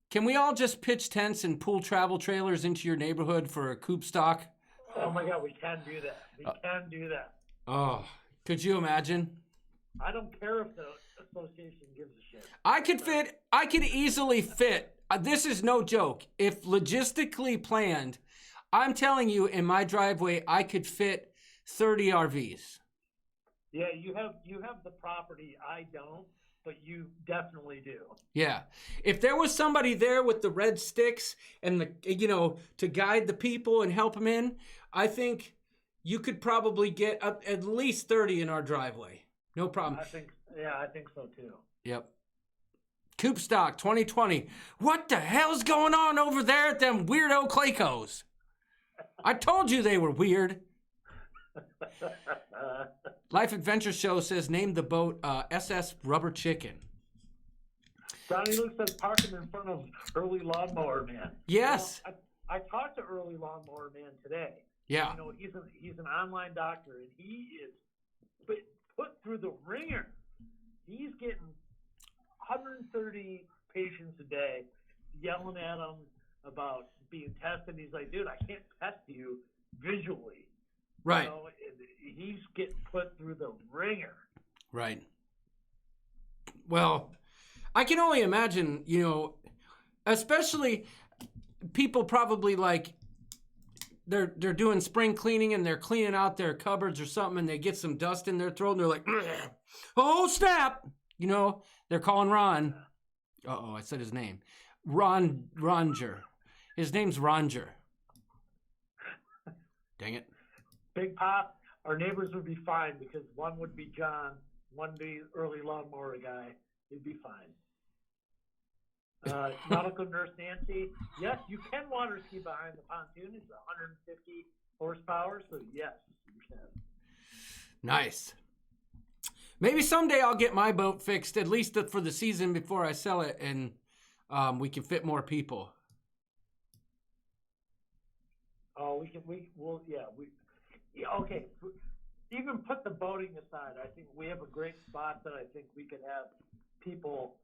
Can we all just pitch tents and pull travel trailers into your neighborhood for a coop stock? Oh my God, we can do that. We can do that. Oh, could you imagine? I don't care if the association gives a shit. I could easily fit. This is no joke. If logistically planned, I'm telling you, in my driveway, I could fit 30 RVs. Yeah, you have the property. I don't, but you definitely do. Yeah. If there was somebody there with the red sticks and to guide the people and help them in, I think you could probably get up at least 30 in our driveway. No problem. I think so too. Yep. Coop stock 2020. What the hell's going on over there at them weirdo Claycos? I told you they were weird. Life Adventure Show says name the boat SS Rubber Chicken. Donnie Luke says parking in front of Early Lawnmower Man. Yes. I talked to Early Lawnmower Man today. Yeah. He's an online doctor, and he is put through the ringer. He's getting 130 patients a day yelling at him about being tested. He's like, dude, I can't test you visually. Right. He's getting put through the ringer. Right. Well, I can only imagine, especially people probably like they're doing spring cleaning and they're cleaning out their cupboards or something and they get some dust in their throat and they're like, oh, snap. They're calling Ron. Uh-oh, I said his name. Ronger. His name's Ronger. Dang it. Big Pop, our neighbors would be fine because one would be John, one would be Early Lawnmower guy. He'd be fine. Nautical Nurse Nancy, yes, you can water ski behind the pontoon. It's 150 horsepower, so yes, you can. Nice. Maybe someday I'll get my boat fixed, at least for the season before I sell it, and we can fit more people. Oh, okay. Even put the boating aside, I think we have a great spot that I think we could have people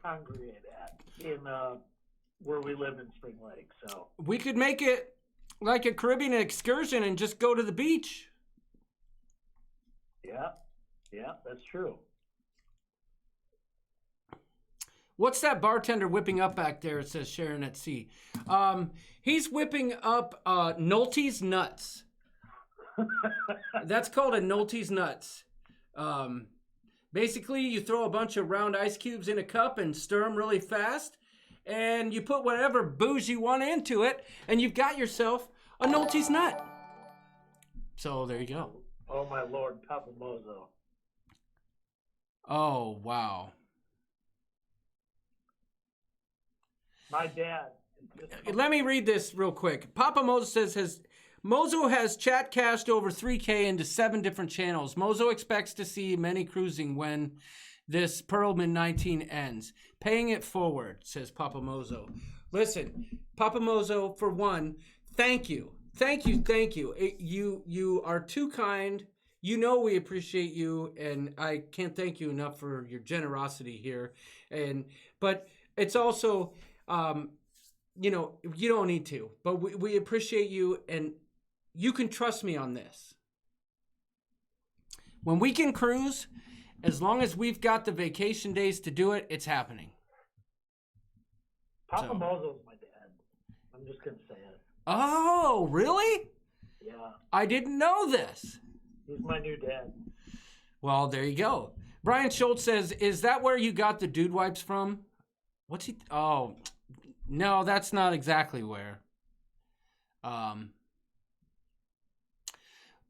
congregate at in where we live in Spring Lake. So we could make it like a Caribbean excursion and just go to the beach. Yeah, that's true. What's that bartender whipping up back there? It says Sharon at Sea. He's whipping up Nolte's Nuts. That's called a Nolte's Nuts. Basically, you throw a bunch of round ice cubes in a cup and stir them really fast, and you put whatever booze you want into it, and you've got yourself a Nolte's Nut. So there you go. Oh my Lord, Papa Mozo. Oh, wow. My dad. Let me read this real quick. Papa Mozo says Mozo has chat cashed over 3K into 7 different channels. Mozo expects to see many cruising when this Pearlman 19 ends. Paying it forward, says Papa Mozo. Listen, Papa Mozo, for one, thank you. Thank you. You are too kind. We appreciate you, and I can't thank you enough for your generosity here. But it's also, you don't need to, but we appreciate you, and you can trust me on this. When we can cruise, as long as we've got the vacation days to do it, it's happening. Papa Mozo's my dad. I'm just going to say it. Oh, really? Yeah. I didn't know this. He's my new dad. Well, there you go. Brian Schultz says, is that where you got the dude wipes from? What's he? Oh, no, that's not exactly where.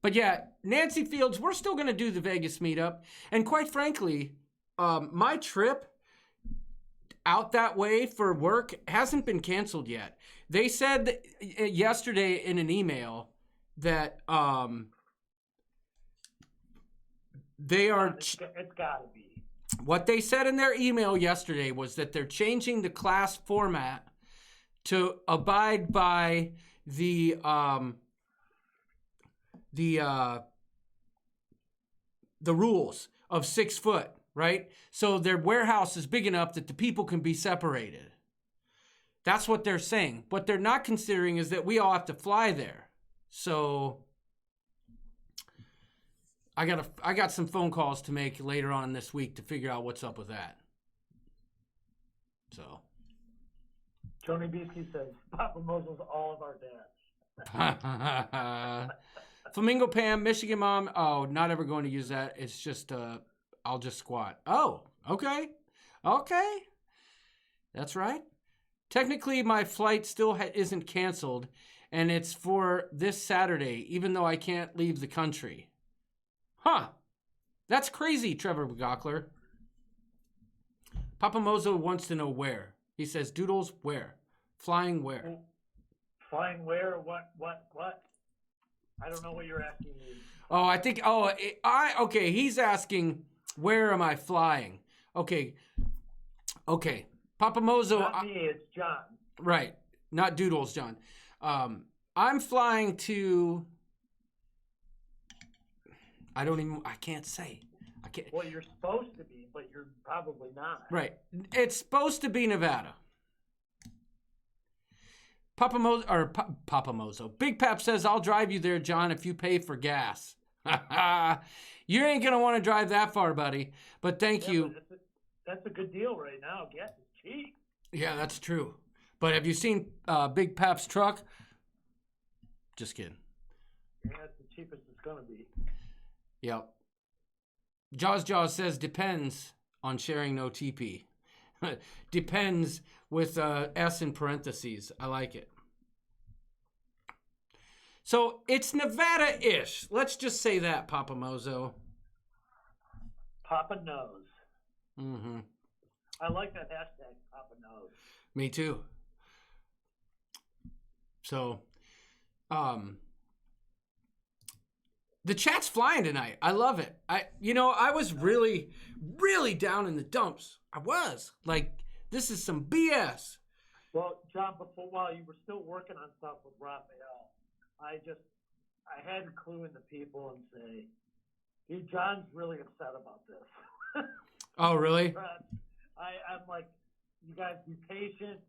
But yeah, Nancy Fields, we're still going to do the Vegas meetup. And quite frankly, my trip out that way for work hasn't been canceled yet. They said yesterday in an email that they are... It's got to be. What they said in their email yesterday was that they're changing the class format to abide by the rules of 6 foot, right? So their warehouse is big enough that the people can be separated. That's what they're saying. What they're not considering is that we all have to fly there. So I got some phone calls to make later on this week to figure out what's up with that. So Tony Beasley says Papa Mosel's all of our dads. Flamingo Pam, Michigan Mom. Oh, not ever going to use that. It's just I'll just squat. Oh, okay. That's right. Technically, my flight still isn't canceled, and it's for this Saturday, even though I can't leave the country. Huh. That's crazy, Trevor Gockler. Papa Mozo wants to know where. He says, Doodles, where? Flying where? Flying where? What? I don't know what you're asking me. Oh, I think, okay, he's asking, where am I flying? Okay. Papa Mozo. Not me, it's John. Right. Not Doodles, John. I'm flying to, I can't say. Well, you're supposed to be, but you're probably not. Right. It's supposed to be Nevada. Papa Mozo. Big Pap says, I'll drive you there, John, if you pay for gas. You ain't going to want to drive that far, buddy. But thank you. But that's a good deal right now. Gas is cheap. Yeah, that's true. But have you seen Big Pap's truck? Just kidding. Yeah, it's the cheapest it's going to be. Yep. Jaws says, depends on sharing no TP. Depends with S in parentheses. I like it. So it's Nevada-ish. Let's just say that, Papa Mozo. Papa knows. Mm-hmm. I like that hashtag, Papa knows. Me too. So, the chat's flying tonight. I love it. I was really, really down in the dumps. I was like, this is some BS. Well, John, while you were still working on stuff with Raphael, I had to clue in the people and say, John's really upset about this. Oh, really? I'm like, you guys be patient,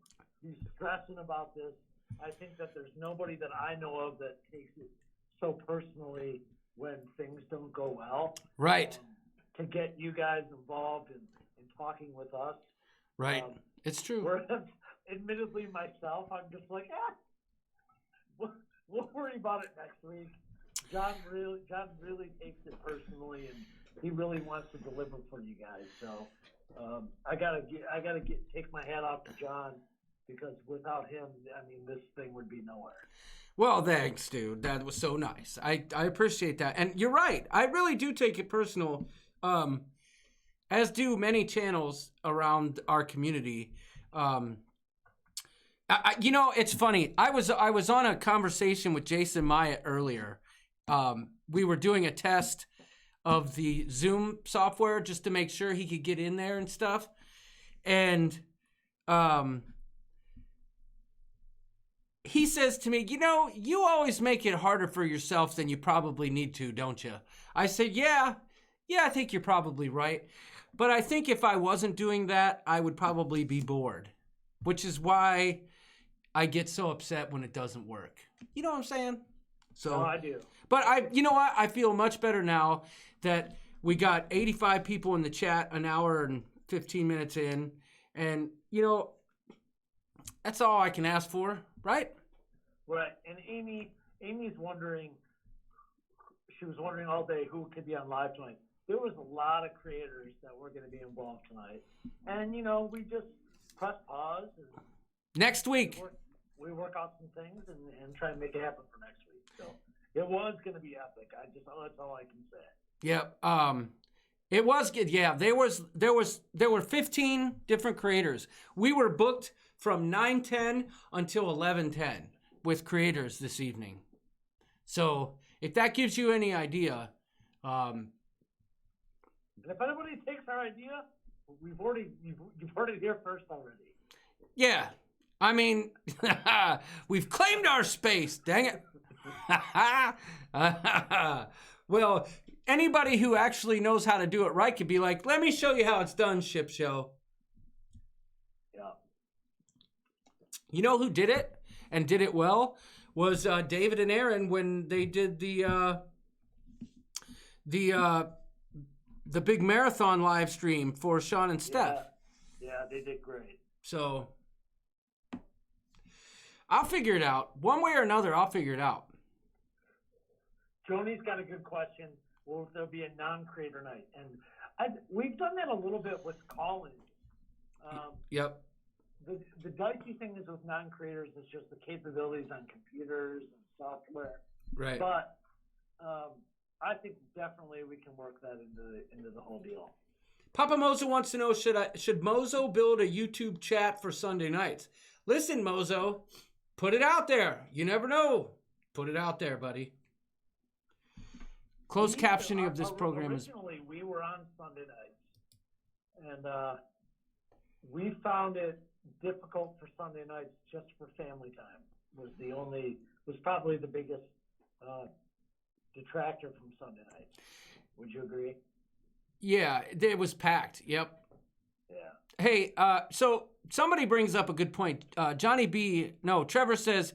be stressing about this. I think that there's nobody that I know of that takes it so personally when things don't go well. Right. To get you guys involved in talking with us. Right. It's true. Whereas, admittedly, myself, I'm just like, we'll worry about it next week. John really takes it personally, and he really wants to deliver for you guys. So I gotta take my hat off to John, because without him, I mean, this thing would be nowhere. Well, thanks, dude. That was so nice. I appreciate that. And you're right. I really do take it personal, as do many channels around our community. It's funny. I was on a conversation with Jason Myatt earlier. We were doing a test of the Zoom software just to make sure he could get in there and stuff. And he says to me, you always make it harder for yourself than you probably need to, don't you? I said, yeah, I think you're probably right. But I think if I wasn't doing that, I would probably be bored, which is why I get so upset when it doesn't work. You know what I'm saying? So, no, I do. But you know what? I feel much better now that we got 85 people in the chat an hour and 15 minutes in. And, that's all I can ask for, right? Right. And Amy's wondering, she was wondering all day who could be on live tonight. There was a lot of creators that were going to be involved tonight. And, we just press pause. And next week. We work out some things and try and make it happen for next week. So It was going to be epic. That's all I can say. Yep. It was good. Yeah, there were 15 different creators. We were booked from 9:10 until 11:10 with creators this evening. So if that gives you any idea, and if anybody takes our idea, you've heard it here first already. Yeah, I mean, we've claimed our space. Dang it. Well, anybody who actually knows how to do it right could be like, let me show you how it's done, Ship Show. Yeah. You know who did it and did it well was David and Aaron when they did the big marathon live stream for Sean and Steph. Yeah, they did great. So I'll figure it out. One way or another, I'll figure it out. Joni's got a good question. Will there be a non-creator night? And we've done that a little bit with call-ins. Yep. The dicey thing is with non-creators is just the capabilities on computers and software. Right. But I think definitely we can work that into the whole deal. Papa Mozo wants to know, should Mozo build a YouTube chat for Sunday nights? Listen, Mozo, put it out there. You never know. Put it out there, buddy. Closed captioning of this program is... Originally, we were on Sunday nights, and we found it difficult for Sunday nights just for family time. Was probably the biggest detractor from Sunday nights. Would you agree? Yeah, it was packed. Yep. Yeah. Hey, so somebody brings up a good point. Trevor says,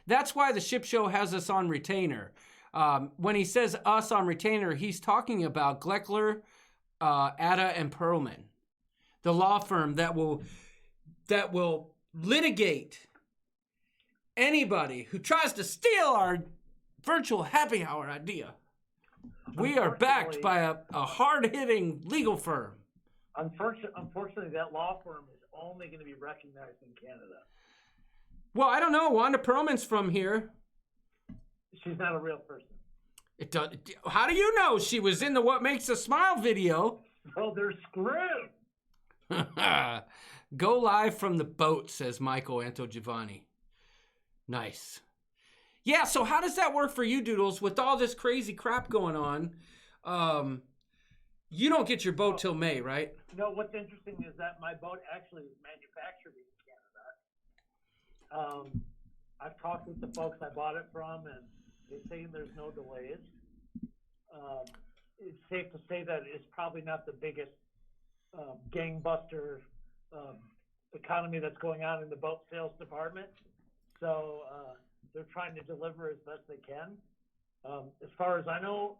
that's why the Ship Show has us on retainer. When he says us on retainer, he's talking about Gleckler, Atta, and Perlman, the law firm that will litigate anybody who tries to steal our virtual happy hour idea. We are backed by a hard-hitting legal firm. Unfortunately, that law firm is only going to be recognized in Canada. Well, I don't know. Wanda Perlman's from here. She's not a real person. How do you know? She was in the What Makes a Smile video. Oh, they're screwed. Go live from the boat, says Michael Antogiovanni. Nice. Yeah, so how does that work for you, Doodles, with all this crazy crap going on? You don't get your boat till May, right? No, what's interesting is that my boat actually is manufactured in Canada. I've talked with the folks I bought it from, and they say there's no delays. It's safe to say that it's probably not the biggest gangbuster economy that's going on in the boat sales department. So they're trying to deliver as best they can. As far as I know,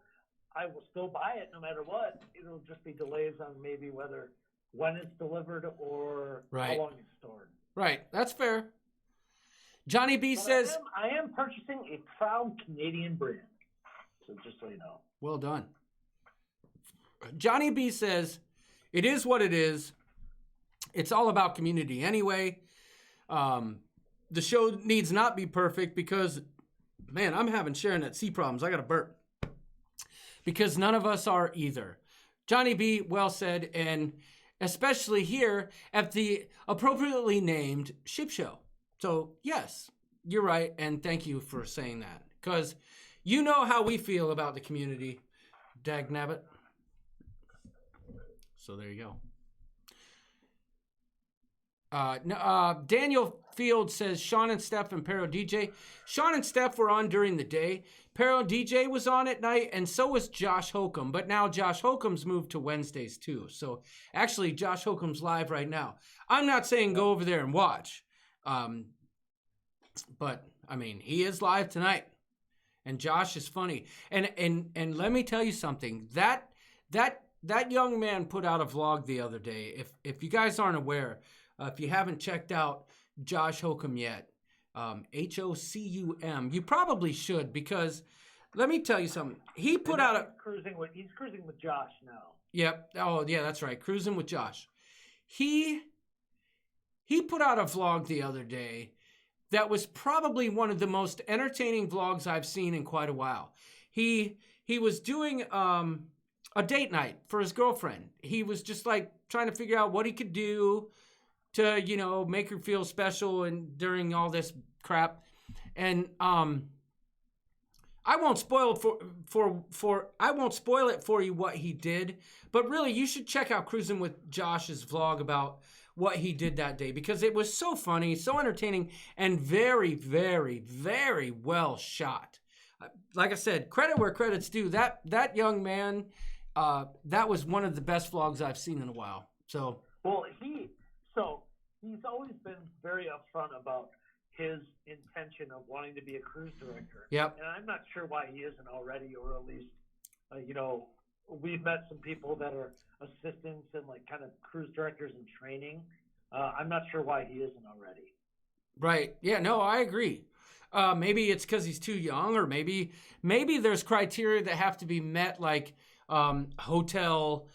I will still buy it no matter what. It'll just be delays on maybe when it's delivered or how long it's stored. Right, that's fair. Johnny B says... I am purchasing a proud Canadian brand. So just so you know. Well done. Johnny B says, it is what it is. It's all about community anyway. The show needs not be perfect because, man, I'm having Sharon at sea problems. I got to burp. Because none of us are either. Johnny B, well said, and especially here at the appropriately named Ship Show. So, yes, you're right, and thank you for saying that. Because you know how we feel about the community, dagnabbit. So there you go. Daniel Field says Sean and Steph and Pero DJ. Sean and Steph were on during the day. Pero DJ was on at night, and so was Josh Holcomb. But now Josh Holcomb's moved to Wednesdays too. So actually, Josh Holcomb's live right now. I'm not saying go over there and watch, but I mean he is live tonight, and Josh is funny. And let me tell you something. That young man put out a vlog the other day. If you guys aren't aware, if you haven't checked out Josh Holcomb yet, Hocum, you probably should, because let me tell you something. He put out a... He's cruising with Josh now. Yep. Oh, yeah, that's right. Cruising with Josh. He put out a vlog the other day, that was probably one of the most entertaining vlogs I've seen in quite a while. He was doing a date night for his girlfriend. He was just like trying to figure out what he could do to, you know, make her feel special and during all this crap. And I won't spoil it for you what he did, but really you should check out Cruising with Josh's vlog about what he did that day, because it was so funny, so entertaining, and very, very, very well shot. Like I said, credit where credit's due. That young man, that was one of the best vlogs I've seen in a while. So, well, he's always been very upfront about his intention of wanting to be a cruise director. Yep. And I'm not sure why he isn't already, or at least, you know, we've met some people that are assistants and like kind of cruise directors in training. I'm not sure why he isn't already. Right. Yeah, no, I agree. Maybe it's because he's too young, or maybe there's criteria that have to be met, like hotel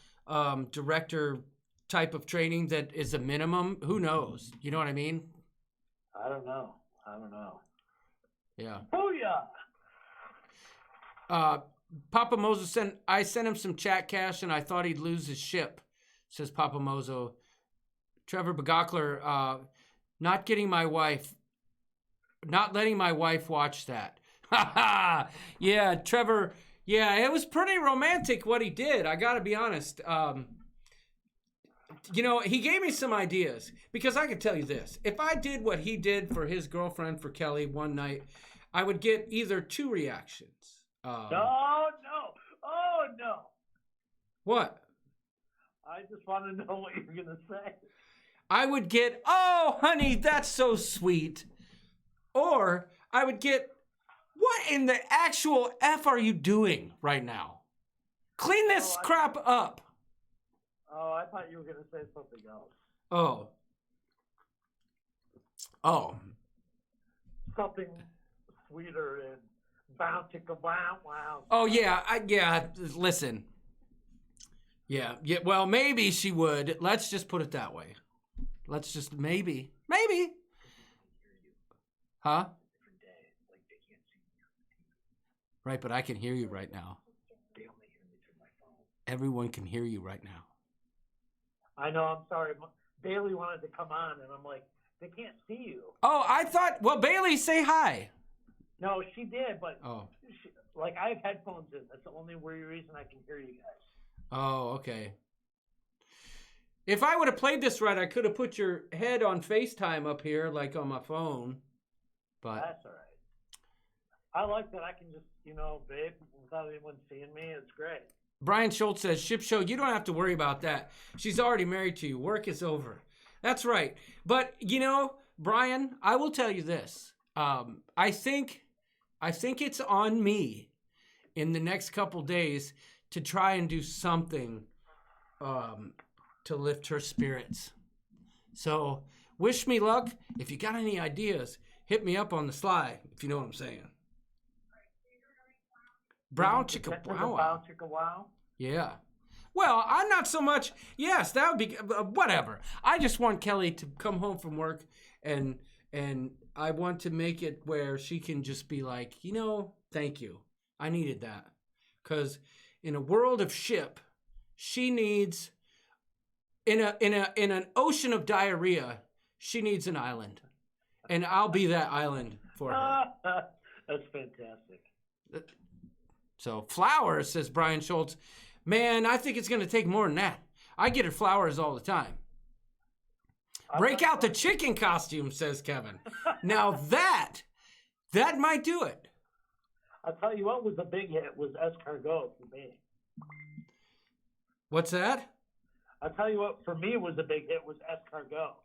director type of training that is a minimum. Who knows? You know what I mean? I don't know. Yeah. Booyah! Papa Mozo I sent him some chat cash and I thought he'd lose his ship, says Papa Mozo. Trevor Begockler, not letting my wife watch that. Yeah, Trevor. Yeah, it was pretty romantic what he did. I got to be honest. You know, he gave me some ideas, because I can tell you this. If I did what he did for his girlfriend, for Kelly, one night, I would get either two reactions. Oh, no. What? I just want to know what you're going to say. I would get, oh, honey, that's so sweet. Or I would get, what in the actual F are you doing right now? Clean this crap up. Oh, I thought you were going to say something else. Oh. Something sweeter and bow chicka wow wow. Oh, yeah. Listen. Yeah. Well, maybe she would. Let's just put it that way. Let's just maybe. Huh? Right, but I can hear you right now. Everyone can hear you right now. I know, I'm sorry. Bailey wanted to come on, and I'm like, they can't see you. Oh, I thought, well, Bailey, say hi. No, she did, but I have headphones in. That's the only reason I can hear you guys. Oh, okay. If I would have played this right, I could have put your head on FaceTime up here, like on my phone. But that's all right. I like that I can just, babe, without anyone seeing me. It's great. Brian Schultz says, Ship Show, you don't have to worry about that. She's already married to you. Work is over. That's right. But, Brian, I will tell you this. I think it's on me in the next couple days to try and do something to lift her spirits. So wish me luck. If you got any ideas, hit me up on the sly, if you know what I'm saying. Brown chicka wow. Yeah. Well, I'm not so much. Yes, that would be whatever. I just want Kelly to come home from work, and I want to make it where she can just be like, thank you. I needed that, because in a world of ship, she needs in an ocean of diarrhea, she needs an island, and I'll be that island for her. That's fantastic. So flowers, says Brian Schultz. Man, I think it's going to take more than that. I get her flowers all the time. Break out the chicken costume, says Kevin. Now that might do it. I'll tell you what was a big hit was escargot for me. What's that? I'll tell you what, for me, was a big hit was escargot.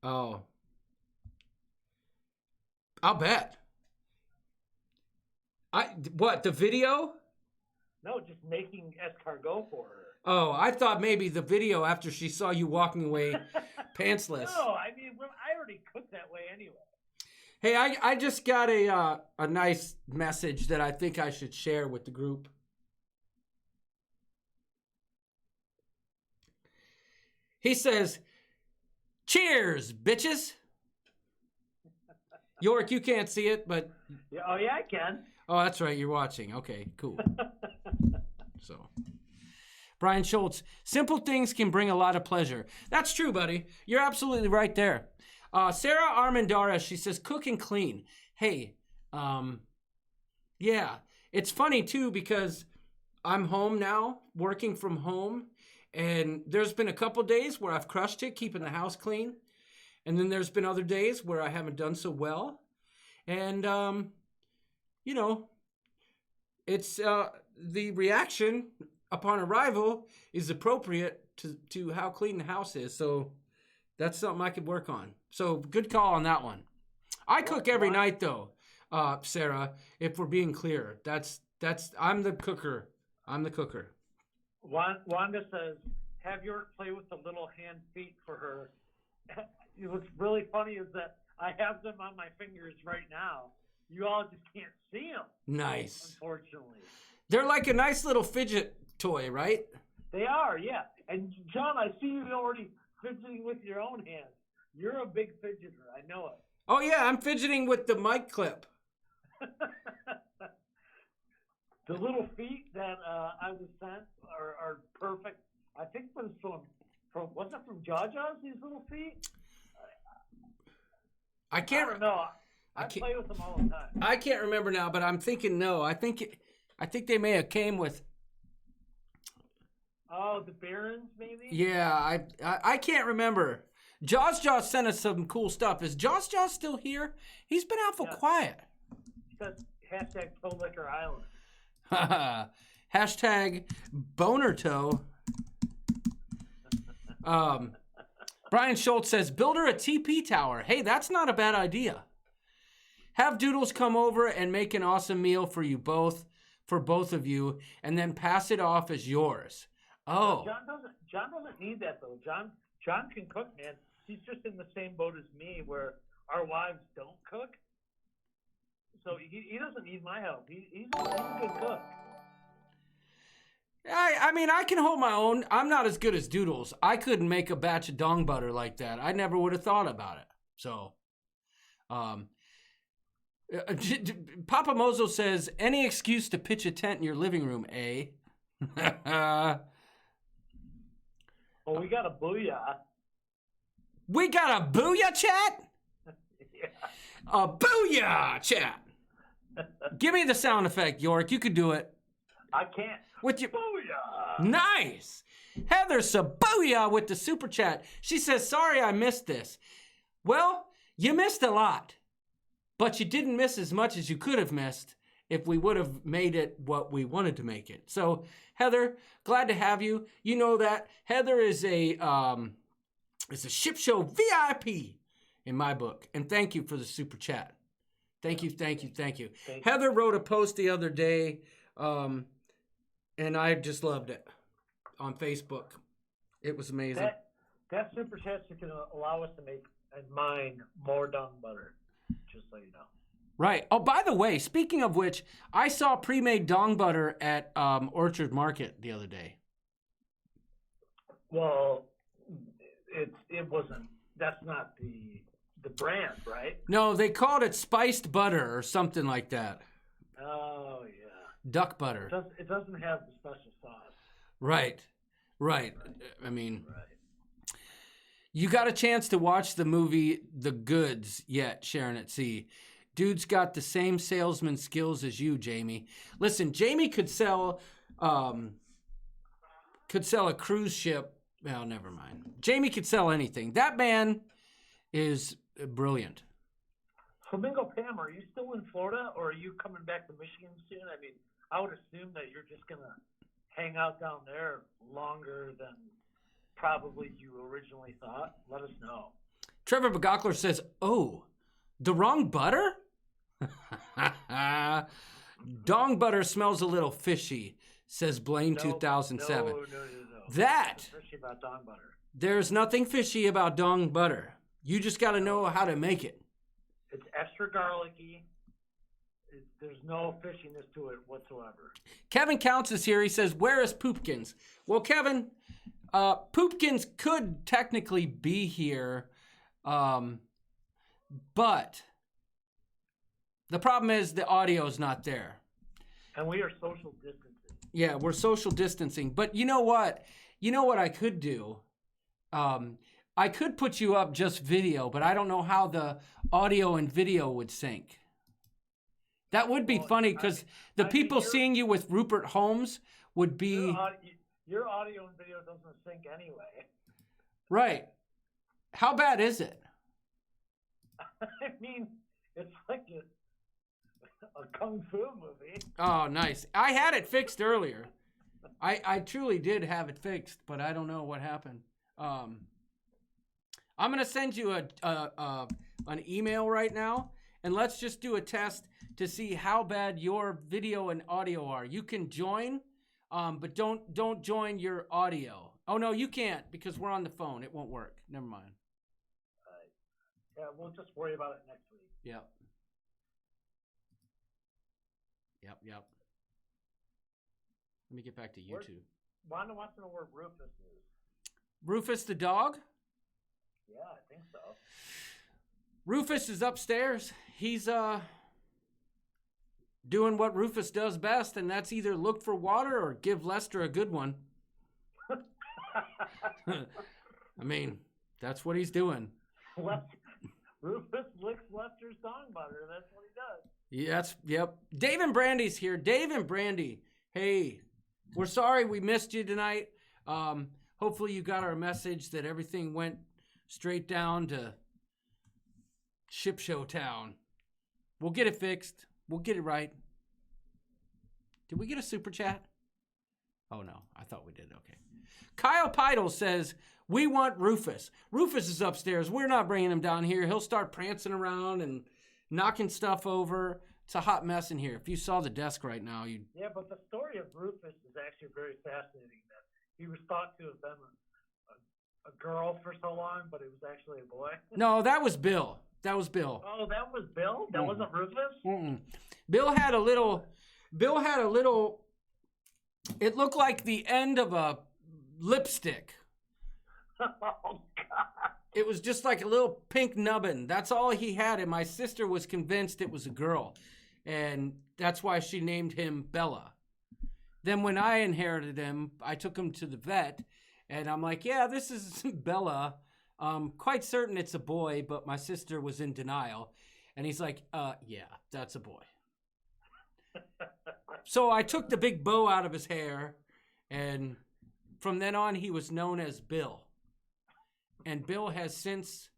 Oh. I'll bet. What, the video? No, just making escargot for her. Oh, I thought maybe the video after she saw you walking away pantsless. No, I mean, I already cooked that way anyway. Hey, I just got a nice message that I think I should share with the group. He says, cheers, bitches. York, you can't see it, but... Yeah, oh, yeah, I can. Oh, that's right. You're watching. Okay, cool. So, Brian Schultz, simple things can bring a lot of pleasure. That's true, buddy. You're absolutely right there. Sarah Armendara, she says, cook and clean. Hey, yeah. It's funny, too, because I'm home now, working from home, and there's been a couple days where I've crushed it, keeping the house clean. And then there's been other days where I haven't done so well. And, you know, it's the reaction upon arrival is appropriate to how clean the house is. So that's something I could work on. So good call on that one. I cook every night, though, Sarah, if we're being clear. I'm the cooker. I'm the cooker. Wanda says, have York play with the little hand feet for her. What's really funny is that I have them on my fingers right now. You all just can't see them. Nice. Unfortunately. They're like a nice little fidget toy, right? They are, yeah. And John, I see you already fidgeting with your own hands. You're a big fidgeter. I know it. Oh, yeah. I'm fidgeting with the mic clip. The little feet that I was sent are perfect. I think it was from wasn't it from Jaja's, these little feet? I don't know. I play with them all the time. I can't remember now, but I'm thinking no. I think they may have came with. Oh, the Barons, maybe. Yeah, I can't remember. Jaws sent us some cool stuff. Is Jaws still here? He's been awful quiet. Because hashtag Toe Liquor Island. Hashtag Boner Toe. Brian Schultz says, build her a TP tower. Hey, that's not a bad idea. Have Doodles come over and make an awesome meal for both of you, and then pass it off as yours. Oh. John doesn't need that, though. John can cook, man. He's just in the same boat as me, where our wives don't cook. So he doesn't need my help. He's a good cook. I mean, I can hold my own. I'm not as good as Doodles. I couldn't make a batch of dong butter like that. I never would have thought about it. So, Papa Mozo says, any excuse to pitch a tent in your living room, eh? Well, we got a booyah. We got a booyah chat? Yeah. A booyah chat. Give me the sound effect, York. You could do it. I can't. With your booyah. Nice. Heather Sabuya with the super chat. She says, sorry I missed this. Well, you missed a lot, but you didn't miss as much as you could have missed if we would have made it what we wanted to make it. So, Heather, glad to have you. You know that Heather is a ship show VIP in my book. And thank you for the super chat. Thank you. Heather wrote a post the other day, and I just loved it on Facebook. It was amazing. That super chat is going to allow us to make and mine more dung butter, just so you know. Right. Oh, by the way, speaking of which, I saw pre-made dong butter at Orchard Market the other day. Well, it wasn't. That's not the brand, right? No, they called it spiced butter or something like that. Oh yeah. Duck butter. It doesn't have the special sauce. Right. I mean, you got a chance to watch the movie The Goods yet, Sharon at Sea. Dude's got the same salesman skills as you, Jamie. Listen, Jamie could sell a cruise ship. Well, never mind. Jamie could sell anything. That man is brilliant. Flamingo Pam, are you still in Florida, or are you coming back to Michigan soon? I mean, I would assume that you're just going to hang out down there longer than probably you originally thought. Let us know. Trevor Begockler says, oh, the wrong butter? Dong butter smells a little fishy, says Blaine 2007. No. That, fishy about dong butter. There's nothing fishy about dong butter. You just got to know how to make it. It's extra garlicky. There's no fishiness to it whatsoever. Kevin Counts is here. He says, where is Poopkins? Well, Kevin, Poopkins could technically be here, but The problem is the audio's not there. And we are social distancing. Yeah, we're social distancing. But you know what? You know what I could do? I could put you up just video, but I don't know how the audio and video would sync. That would be funny because the people seeing you with Rupert Holmes would be... Your audio and video doesn't sync anyway. Right. How bad is it? I mean, it's like a kung fu movie. Oh, nice. I had it fixed earlier. I truly did have it fixed, but I don't know what happened. I'm gonna send you an email right now, and let's just do a test to see how bad your video and audio are. You can join, but don't join your audio. Oh no, you can't because we're on the phone. It won't work. Never mind. Yeah, we'll just worry about it next week. Yep. Let me get back to YouTube. Wanda wants to know where Rufus is. Rufus the dog? Yeah, I think so. Rufus is upstairs. He's doing what Rufus does best, and that's either look for water or give Lester a good one. I mean, that's what he's doing. Rufus licks Lester's tongue butter. That's what he does. Yes, yep. Dave and Brandy's here. Dave and Brandy, hey, we're sorry we missed you tonight. Hopefully you got our message that everything went straight down to Ship Show Town. We'll get it fixed. We'll get it right. Did we get a super chat? Oh, no. I thought we did. Okay. Kyle Pidle says, we want Rufus. Rufus is upstairs. We're not bringing him down here. He'll start prancing around and knocking stuff over. It's a hot mess in here. If you saw the desk right now, you'd... Yeah, but the story of Rufus is actually very fascinating. That he was thought to have been a girl for so long, but it was actually a boy. No, that was Bill. That was Bill. Oh, that was Bill? That wasn't Rufus? Mm-mm. Bill had a little... It looked like the end of a lipstick. Oh, God. It was just like a little pink nubbin. That's all he had, and my sister was convinced it was a girl. And that's why she named him Bella. Then when I inherited him, I took him to the vet, and I'm like, yeah, this is Bella. Quite certain it's a boy, but my sister was in denial. And he's like, yeah, that's a boy. So I took the big bow out of his hair, and from then on, he was known as Bill. And Bill has since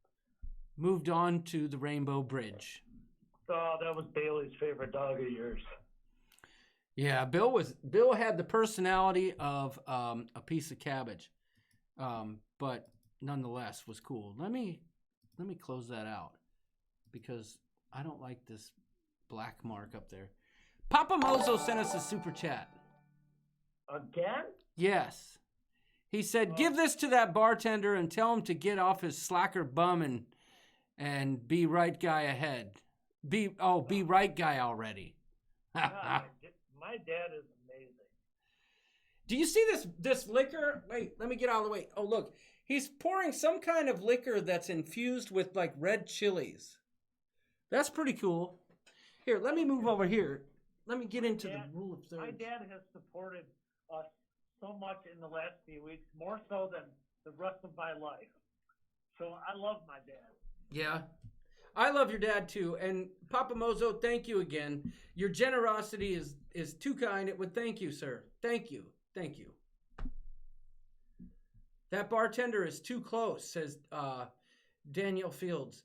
moved on to the Rainbow Bridge. Oh, that was Bailey's favorite dog of yours. Yeah, Bill had the personality of a piece of cabbage, but nonetheless was cool. Let me close that out because I don't like this black mark up there. Papa Mozo sent us a super chat. Again? Yes. He said, give this to that bartender and tell him to get off his slacker bum and be right guy ahead. Be right guy already. God, my dad is amazing. Do you see this liquor? Wait, let me get out of the way. Oh, look. He's pouring some kind of liquor that's infused with like red chilies. That's pretty cool. Here, let me move over here. Let me get into the rule of thirds. My dad has supported us so much in the last few weeks, more so than the rest of my life. So I love my dad. Yeah. I love your dad too. And Papa Mozo, thank you again. Your generosity is too kind. It would thank you, sir. Thank you. Thank you. That bartender is too close, says Daniel Fields.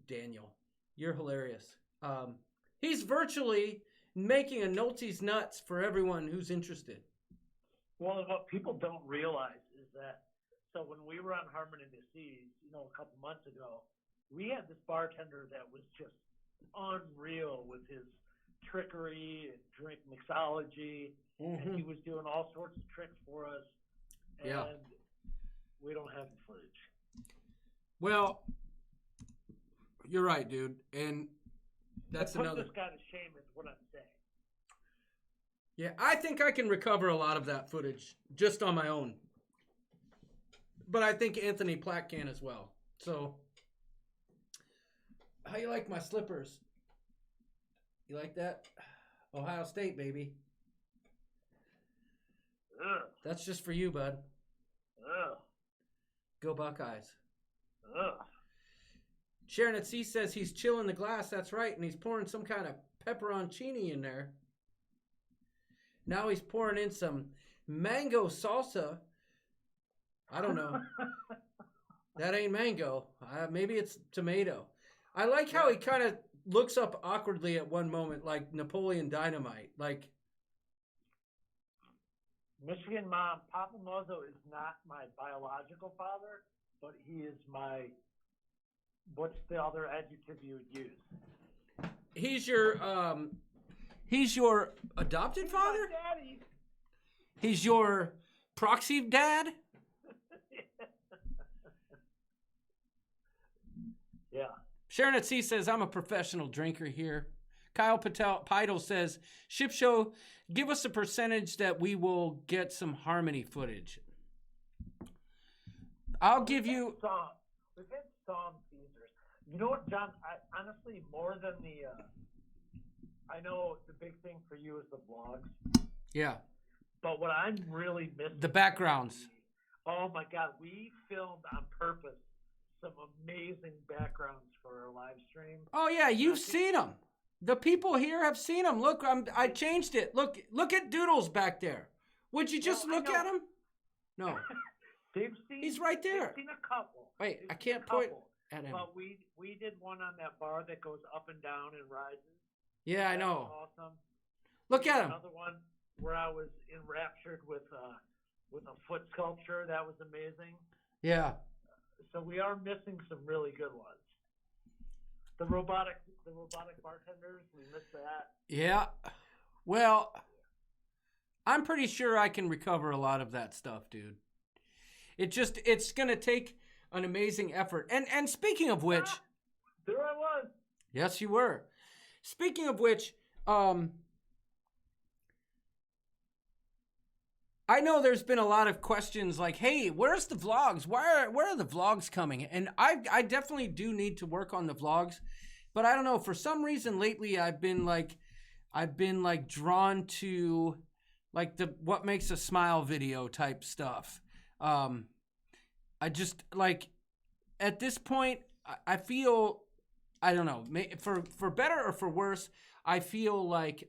Daniel, you're hilarious. He's virtually making a Nolte's nuts for everyone who's interested. Well, what people don't realize is that, so when we were on Harmon and Disease, a couple months ago, we had this bartender that was just unreal with his trickery and drink mixology, and he was doing all sorts of tricks for us, and we don't have the footage. Well, you're right, dude, and that's put another. This guy to shame is what I'm saying. Yeah, I think I can recover a lot of that footage just on my own. But I think Anthony Platt can as well. So, how you like my slippers? You like that? Ohio State, baby. Ugh. That's just for you, bud. Ugh. Go Buckeyes. Ugh. Sharon at Sea says he's chilling the glass. That's right. And he's pouring some kind of pepperoncini in there. Now he's pouring in some mango salsa. I don't know. That ain't mango. Maybe it's tomato. I like how he kind of looks up awkwardly at one moment like Napoleon Dynamite. Like, Michigan mom, Papa Mozo is not my biological father, but he is my, what's the other adjective you would use? he's your adopted father? My daddy. He's your proxy dad? Yeah. Sharon at Sea says, I'm a professional drinker here. Kyle Pidle says, Ship Show, give us a percentage that we will get some harmony footage. I'll give you... We've had song teasers. You know what, John? Honestly, more than the... I know the big thing for you is the vlogs. Yeah. But what I'm really missing... The backgrounds. Oh, my God. We filmed on purpose some amazing backgrounds for our live stream. Oh, yeah. You've seen them. The people here have seen them. Look, I changed it. Look at Doodles back there. Would you just look at him? No. They've seen, He's right there. They've seen a couple. Wait, They've I seen can't a point couple. at him. But we did one on that bar that goes up and down and rises. Yeah, I That know. was awesome. Look at him. Another one where I was enraptured with a foot sculpture. That was amazing. Yeah. So we are missing some really good ones. The robotic bartenders, we missed that. Yeah. Well, I'm pretty sure I can recover a lot of that stuff, dude. It's going to take an amazing effort. And speaking of which... There I was. Yes, you were. Speaking of which, I know there's been a lot of questions like, hey, where's the vlogs? Where are the vlogs coming? And I definitely do need to work on the vlogs. But I don't know, for some reason lately I've been drawn to like the what makes a smile video type stuff. I just like at this point I feel, I don't know, for better or for worse, I feel like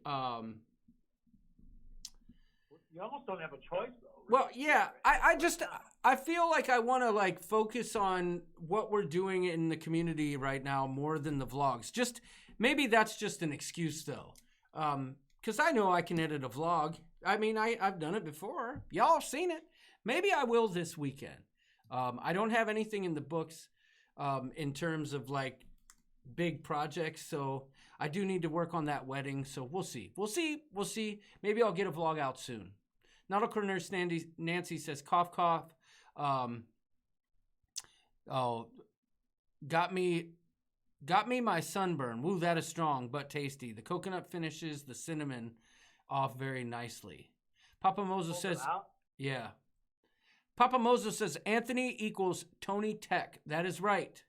You almost don't have a choice, though. well, yeah, I feel like I want to like focus on what we're doing in the community right now more than the vlogs. Just maybe that's just an excuse though. Cause I know I can edit a vlog. I mean, I've done it before. Y'all have seen it. Maybe I will this weekend. I don't have anything in the books, in terms of like big projects. So I do need to work on that wedding. So we'll see. Maybe I'll get a vlog out soon. Nautical Nurse Nancy says, cough, cough. Got me my sunburn. Woo, that is strong but tasty. The coconut finishes the cinnamon off very nicely. Papa Moses says, yeah. Papa Moses says, Anthony equals Tony Tech. That is right.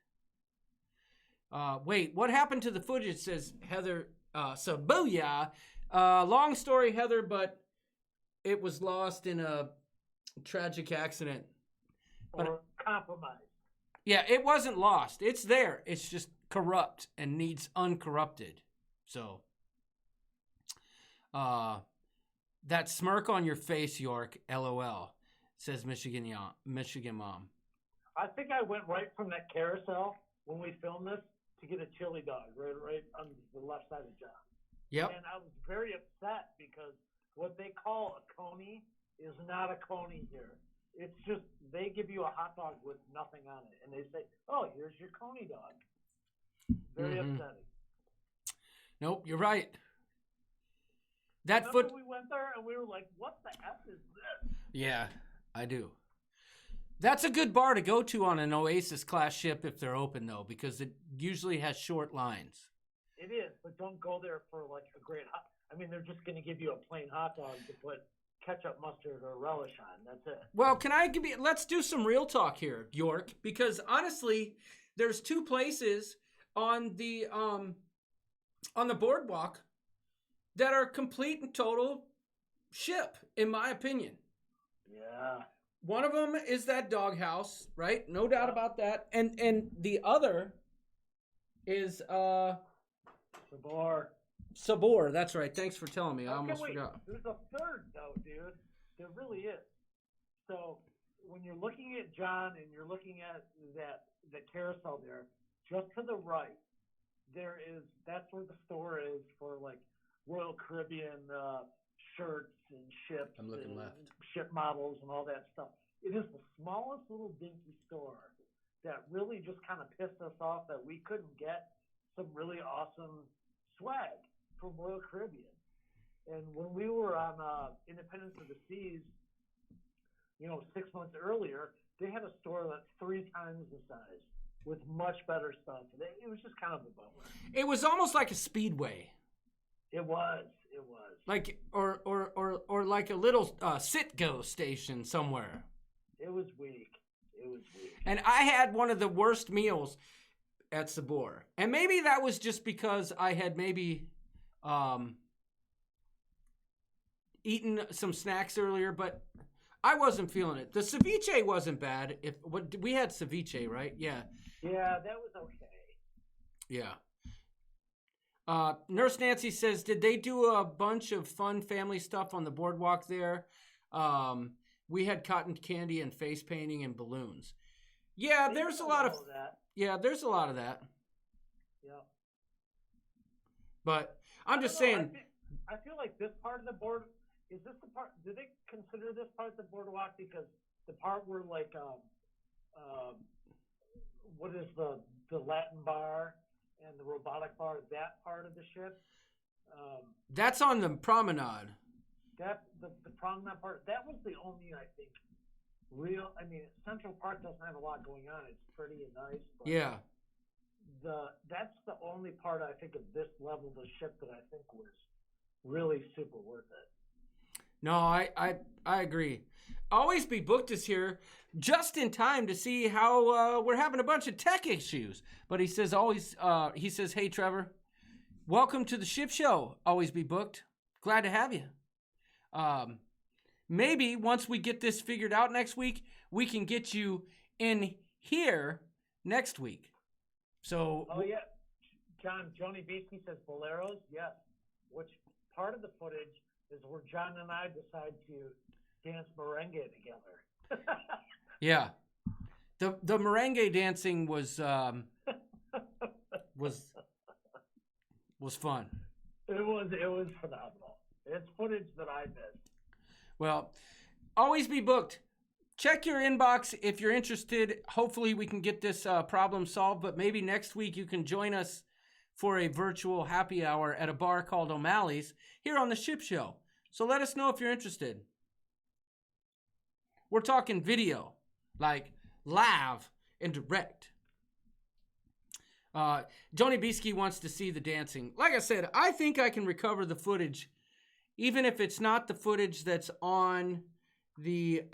Wait, what happened to the footage? Says Heather Sabuya. Long story, Heather, but it was lost in a tragic accident. Or compromised. Yeah, it wasn't lost. It's there. It's just corrupt and needs uncorrupted. So, that smirk on your face, York, LOL, says Michigan Mom. I think I went right from that carousel when we filmed this to get a chili dog right on the left side of John. Yep. And I was very upset because what they call a coney is not a coney here. It's just they give you a hot dog with nothing on it, and they say, "Oh, here's your coney dog." Very upsetting. Nope, you're right. Remember we went there and we were like, "What the F is this?" Yeah, I do. That's a good bar to go to on an Oasis class ship if they're open though, because it usually has short lines. It is, but don't go there for like a great hot. I mean, they're just going to give you a plain hot dog to put ketchup, mustard, or relish on. That's it. Well, can I give you? Let's do some real talk here, York, because honestly, there's two places on the boardwalk that are complete and total ship, in my opinion. Yeah. One of them is that doghouse, right? No doubt about that. And the other is Sabor. That's right. Thanks for telling me. I almost forgot. There's a third though, dude. There really is. So when you're looking at John and you're looking at that carousel there, just to the right, that's where the store is for like Royal Caribbean shirts and ships. I'm looking and left. Ship models and all that stuff. It is the smallest little dinky store that really just kind of pissed us off that we couldn't get some really awesome swag from Royal Caribbean. And when we were on Independence of the Seas, 6 months earlier, they had a store that's 3 times the size with much better stuff. It was just kind of a bummer. It was almost like a speedway. It was. Like or like a little sit-go station somewhere. It was weak. And I had one of the worst meals at Sabor. And maybe that was just because I had maybe eaten some snacks earlier, but I wasn't feeling it. The ceviche wasn't bad. We had ceviche, right? Yeah. Yeah, that was okay. Yeah. Nurse Nancy says, did they do a bunch of fun family stuff on the boardwalk there? We had cotton candy and face painting and balloons. Yeah, there's a lot of that. Yeah, there's a lot of that. Yeah. But I'm just saying. I feel like this part of the board is this the part. Do they consider this part of the boardwalk because the part where like what is the Latin bar and the robotic bar? That part of the ship. That's on the promenade. That the promenade part. That was the only I think real. I mean, Central Park doesn't have a lot going on. It's pretty and nice. But Yeah. That's the only part I think of this level of the ship that I think was really super worth it. No, I agree. Always Be Booked is here just in time to see how we're having a bunch of tech issues. But he says, hey, Trevor, welcome to the ship show. Always Be Booked. Glad to have you. Maybe once we get this figured out next week, we can get you in here next week. So. Oh, yeah. Joni Beastie says Boleros. Yes. Which part of the footage is where John and I decide to dance merengue together. Yeah. The merengue dancing was fun. It was phenomenal. It's footage that I missed. Well, Always Be Booked. Check your inbox if you're interested. Hopefully we can get this problem solved, but maybe next week you can join us for a virtual happy hour at a bar called O'Malley's here on the Ship Show. So let us know if you're interested. We're talking video, like live and direct. Joni Bieske wants to see the dancing. Like I said, I think I can recover the footage, even if it's not the footage that's on the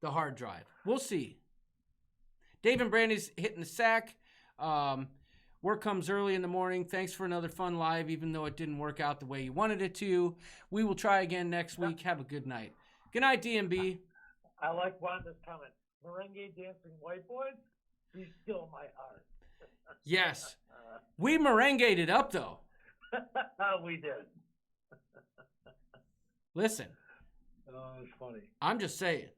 hard drive. We'll see. Dave and Brandy's hitting the sack. Work comes early in the morning. Thanks for another fun live, even though it didn't work out the way you wanted it to. We will try again next week. Have a good night. Good night, DMB. I like Wanda's comment. Merengue dancing white boys, be still my heart. Yes. We merengued it up, though. We did. Listen. Oh, it's funny. I'm just saying.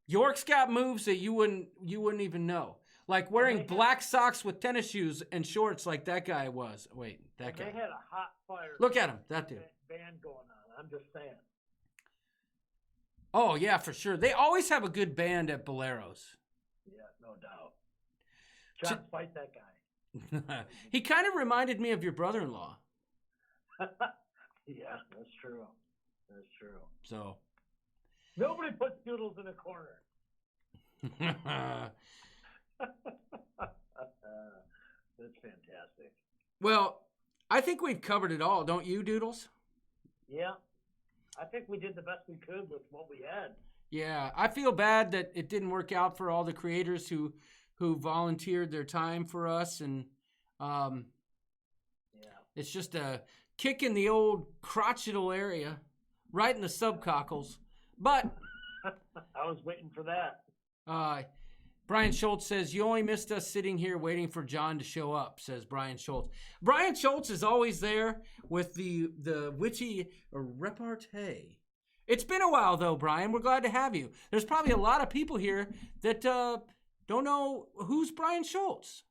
York's got moves that you wouldn't even know. Like wearing black socks with tennis shoes and shorts like that guy was. Wait, that guy. They had a hot fire. Look at him, that dude. Band going on. I'm just saying. Oh, yeah, for sure. They always have a good band at Boleros. Yeah, no doubt. John, fight that guy. He kind of reminded me of your brother-in-law. Yeah, that's true. That's true. So. Nobody puts Doodles in a corner. That's fantastic. Well, I think we've covered it all, don't you, Doodles? Yeah. I think we did the best we could with what we had. Yeah, I feel bad that it didn't work out for all the creators who volunteered their time for us, and yeah, it's just a kicking the old crotchetal area, right in the subcockles. But I was waiting for that. Brian Schultz says, you only missed us sitting here waiting for John to show up, says Brian Schultz. Brian Schultz is always there with the witty repartee. It's been a while, though, Brian. We're glad to have you. There's probably a lot of people here that don't know who's Brian Schultz.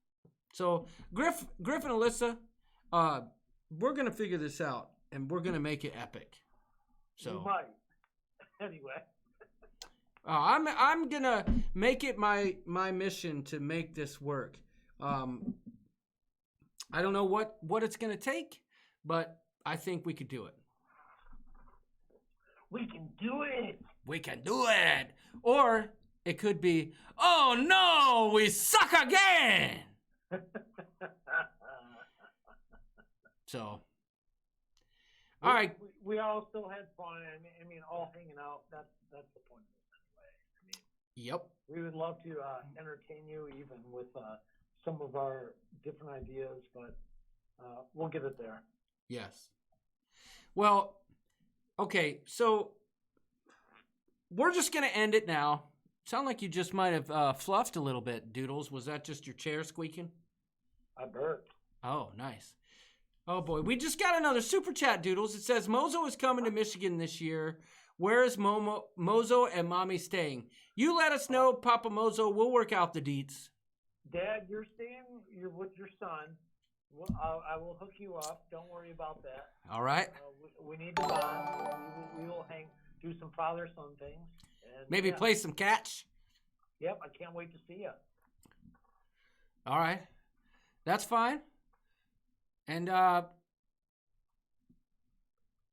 So, Griff and Alyssa, we're going to figure this out, and we're going to make it epic. So, You might. Anyway. I'm going to make it my mission to make this work. I don't know what it's going to take, but I think we could do it. We can do it. We can do it. Or it could be, oh no, we suck again. So, all right. We all still had fun. I mean, all hanging out. That's the point of this anyway. I mean, Yep. we would love to entertain you even with some of our different ideas, but we'll get it there. Yes. Well, okay, so we're just going to end it now. Sound like you just might have fluffed a little bit, Doodles. Was that just your chair squeaking? I burped. Oh, nice. Oh, boy. We just got another super chat, Doodles. It says, Mozo is coming to Michigan this year. Where is Mozo and Mommy staying? You let us know, Papa Mozo. We'll work out the deets. Dad, you're with your son. I will hook you up. Don't worry about that. All right. We need to bond. We will do some father-son things. And, Maybe play some catch. Yep, I can't wait to see you. All right. That's fine. And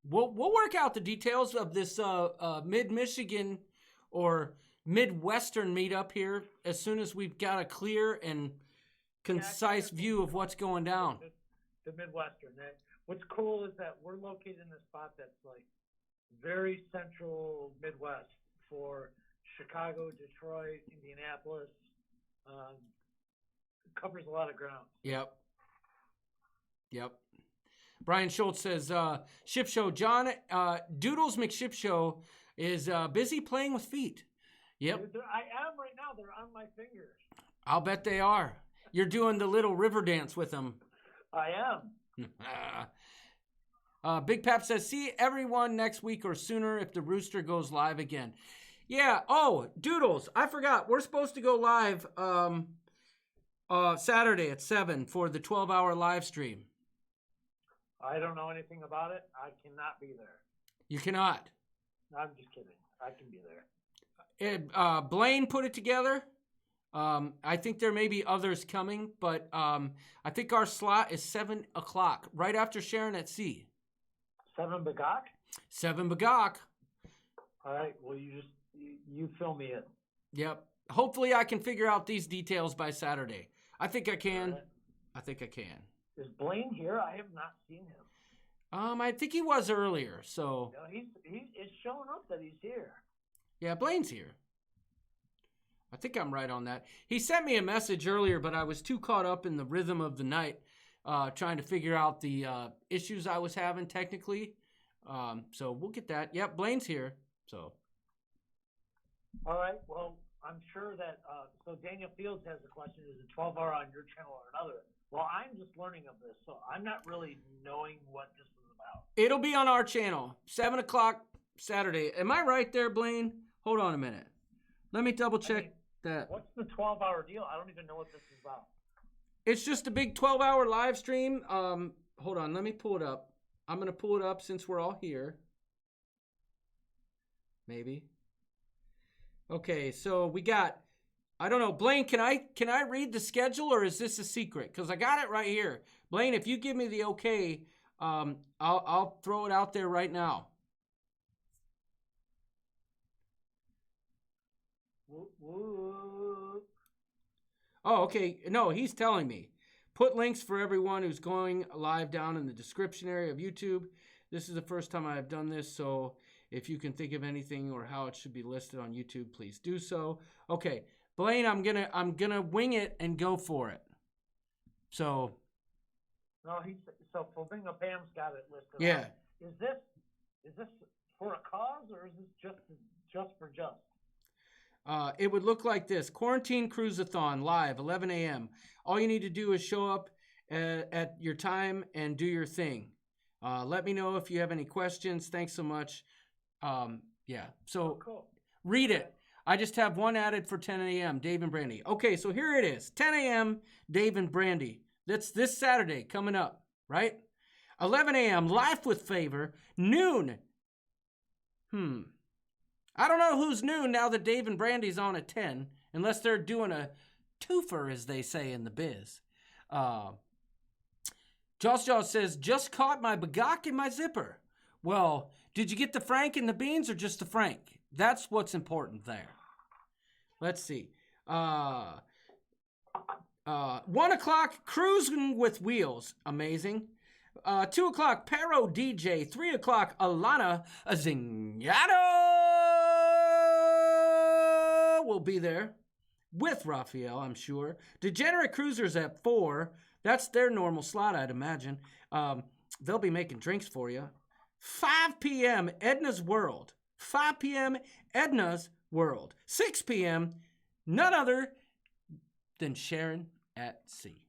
we'll work out the details of this mid-Michigan or Midwestern meetup here as soon as we've got a clear and concise view of what's going down. The Midwestern. What's cool is that we're located in a spot that's like very central Midwest for Chicago, Detroit, Indianapolis. It covers a lot of ground. Yep. Brian Schultz says, Ship Show, John, Doodles McShip Show is busy playing with feet. Yep. I am right now. They're on my fingers. I'll bet they are. You're doing the little river dance with them. I am. Big Pap says, see everyone next week or sooner if the Rooster goes live again. Yeah. Oh, Doodles, I forgot. We're supposed to go live Saturday at 7 for the 12-hour live stream. I don't know anything about it. I cannot be there. You cannot. I'm just kidding. I can be there. Blaine put it together. I think there may be others coming, but I think our slot is 7 o'clock, right after Sharon at Sea. 7 Bagok? 7 Bagok. All right. Well, you fill me in. Yep. Hopefully I can figure out these details by Saturday. I think I can. Right. I think I can. Is Blaine here? I have not seen him. I think he was earlier, so. No, it's showing up that he's here. Yeah, Blaine's here. I think I'm right on that. He sent me a message earlier, but I was too caught up in the rhythm of the night, trying to figure out the issues I was having technically. So we'll get that. Yep, Blaine's here. So. All right. Well, I'm sure that. So Daniel Fields has a question: is it 12-hour on your channel or another? Well, I'm just learning of this, so I'm not really knowing what this is about. It'll be on our channel, 7 o'clock Saturday. Am I right there, Blaine? Hold on a minute. Let me double check that. What's the 12-hour deal? I don't even know what this is about. It's just a big 12-hour live stream. Hold on, let me pull it up. I'm going to pull it up since we're all here. Maybe. Okay, so we got, I don't know, Blaine, can I read the schedule or is this a secret? Because I got it right here. Blaine, if you give me the okay, I'll throw it out there right now. Oh, okay. No, he's telling me. Put links for everyone who's going live down in the description area of YouTube. This is the first time I have done this, so if you can think of anything or how it should be listed on YouTube, please do so. Okay, Blaine, I'm gonna wing it and go for it. So, No, so Flamingo Pam's got it listed. Yeah. Is this for a cause or is this just for just? It would look like this. Quarantine Cruise-a-thon live, 11 a.m. All you need to do is show up at your time and do your thing. Let me know if you have any questions. Thanks so much. Yeah. So Cool. Read it. I just have one added for 10 a.m. Dave and Brandy. Okay, so here it is. 10 a.m. Dave and Brandy. That's this Saturday coming up, right? 11 a.m. Life with Favor. Noon. I don't know who's noon now that Dave and Brandy's on at 10, unless they're doing a twofer, as they say in the biz. Jaws says, just caught my bagok in my zipper. Well, did you get the Frank and the beans or just the Frank? That's what's important there. Let's see. 1 o'clock, Cruising with Wheels. Amazing. 2 o'clock, Pero DJ. 3 o'clock, Alana Zingano will be there with Raphael, I'm sure. Degenerate Cruisers at 4. That's their normal slot, I'd imagine. They'll be making drinks for you. 5 p.m., Edna's World. 5 p.m., Edna's World. 6 p.m., none other than Sharon at Sea.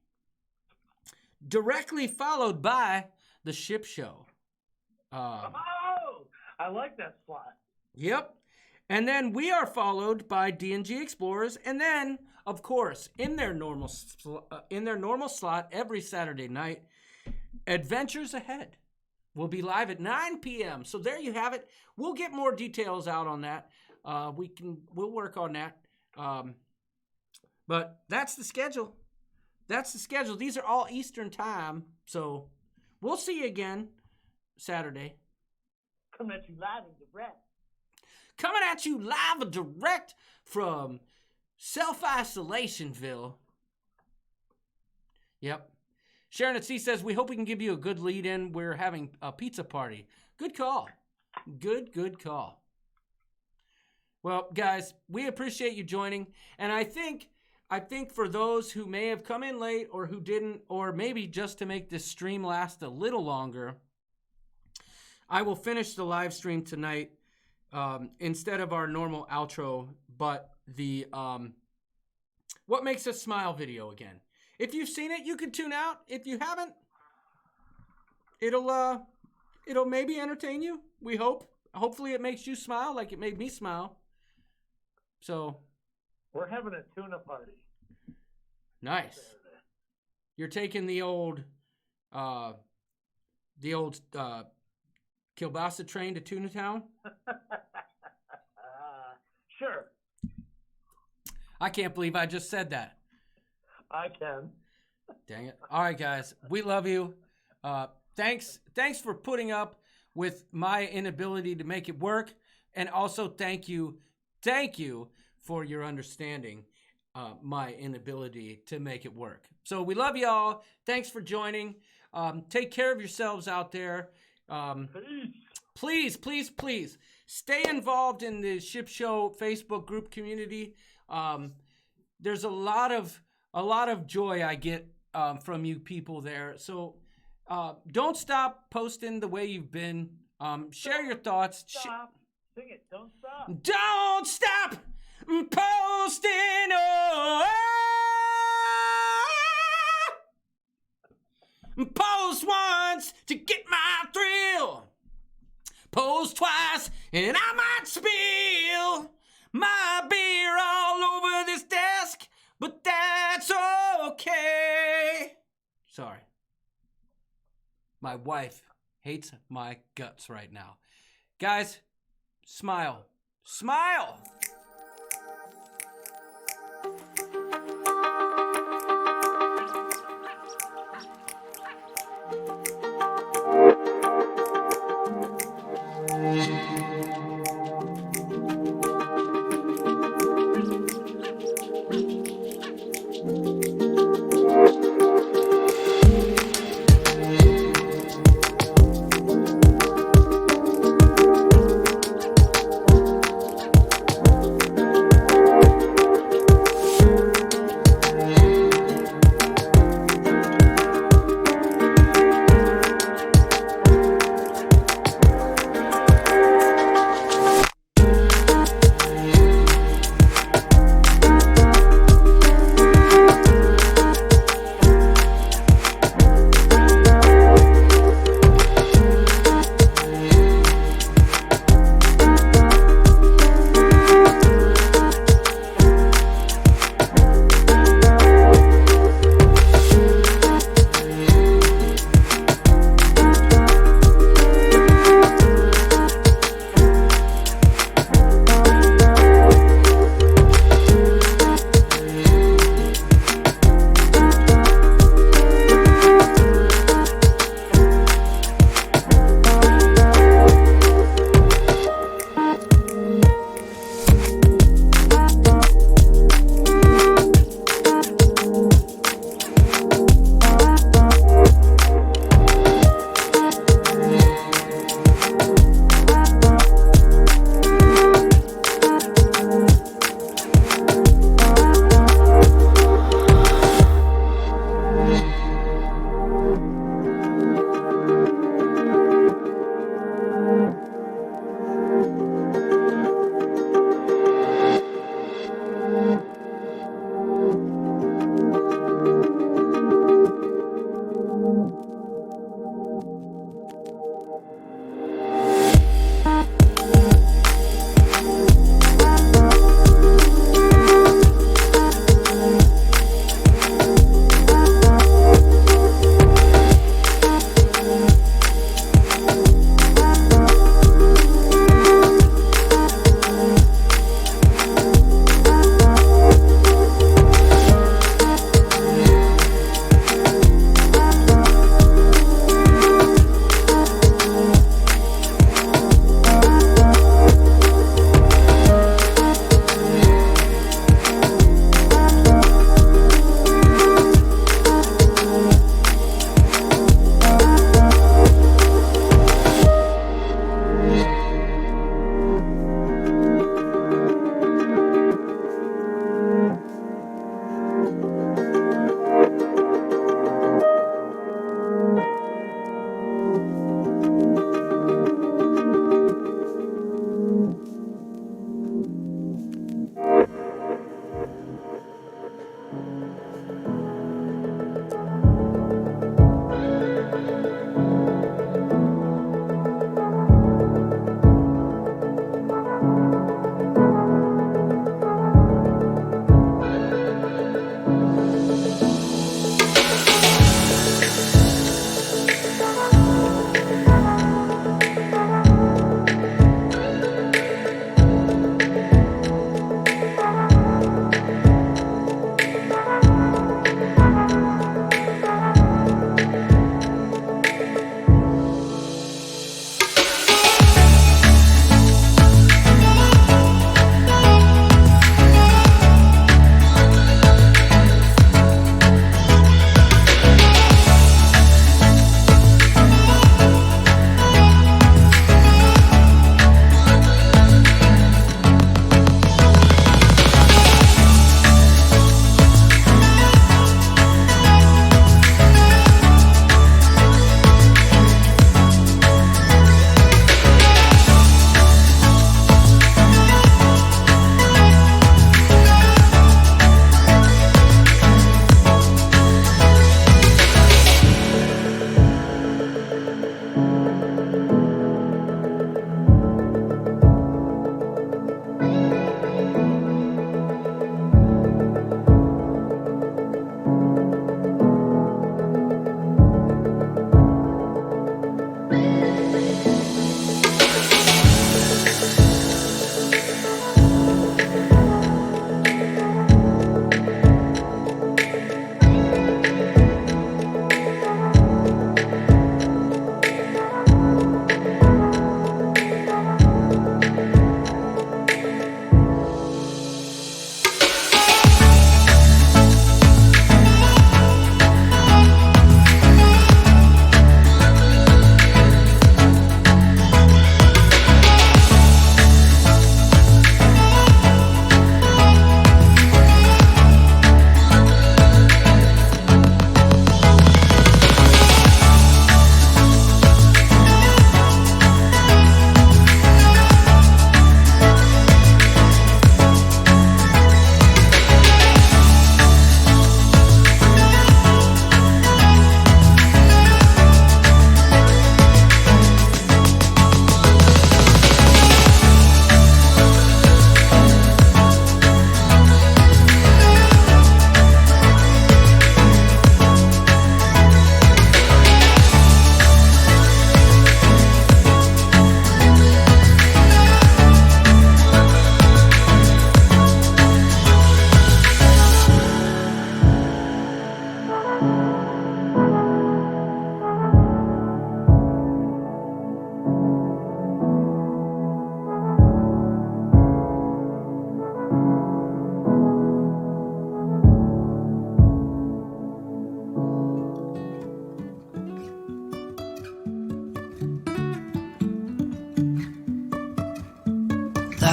Directly followed by the Ship Show. I like that slot. Yep. And then we are followed by D&G Explorers. And then, of course, in their normal slot every Saturday night, Adventures Ahead will be live at 9 p.m. So there you have it. We'll get more details out on that. We'll work on that. But that's the schedule. That's the schedule. These are all Eastern time. So we'll see you again Saturday. Coming at you live and direct. Coming at you live and direct from Self-Isolationville. Yep. Sharon at Sea says, we hope we can give you a good lead in. We're having a pizza party. Good call. Good call. Well, guys, we appreciate you joining. And I think for those who may have come in late or who didn't, or maybe just to make this stream last a little longer, I will finish the live stream tonight instead of our normal outro, but the What Makes Us Smile video again. If you've seen it, you can tune out. If you haven't, it'll maybe entertain you. We hope. Hopefully it makes you smile like it made me smile. So we're having a tuna party. Nice. You're taking the old kielbasa train to Tuna Town? Sure. I can't believe I just said that. I can. Dang it. All right, guys. We love you. Thanks for putting up with my inability to make it work. And also thank you for your understanding my inability to make it work. So we love y'all. Thanks for joining. Take care of yourselves out there. Please stay involved in the Ship Show Facebook group community. There's a lot of joy I get from you people there. So don't stop posting the way you've been. Share your thoughts. Stop. Sing it. Don't stop. Don't stop posting. Post once to get my thrill. Post twice and I might spill my beer all over this desk, but that's okay. Sorry. My wife hates my guts right now. Guys, smile. Smile!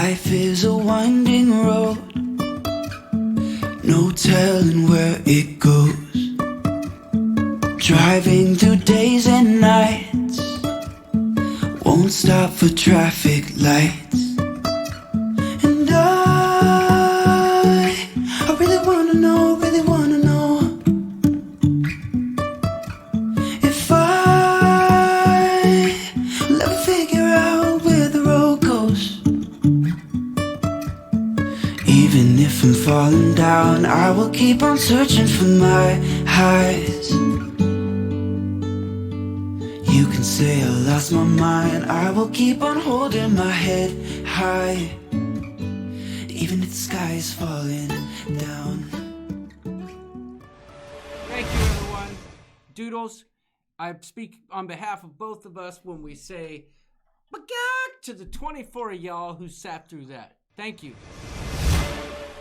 Life is a winding road, no telling where it goes. Driving through days and nights, won't stop for traffic lights. And I really wanna know, if I'll ever figure out where the road goes. Even if I'm falling down, I will keep on searching for my highs. You can say I lost my mind, I will keep on holding my head high, even if the sky is falling down. Thank you, everyone. Doodles, I speak on behalf of both of us when we say "bagak" to the 24 of y'all who sat through that. Thank you.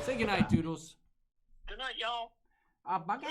Say goodnight, Doodles. Good night, y'all. Bagak.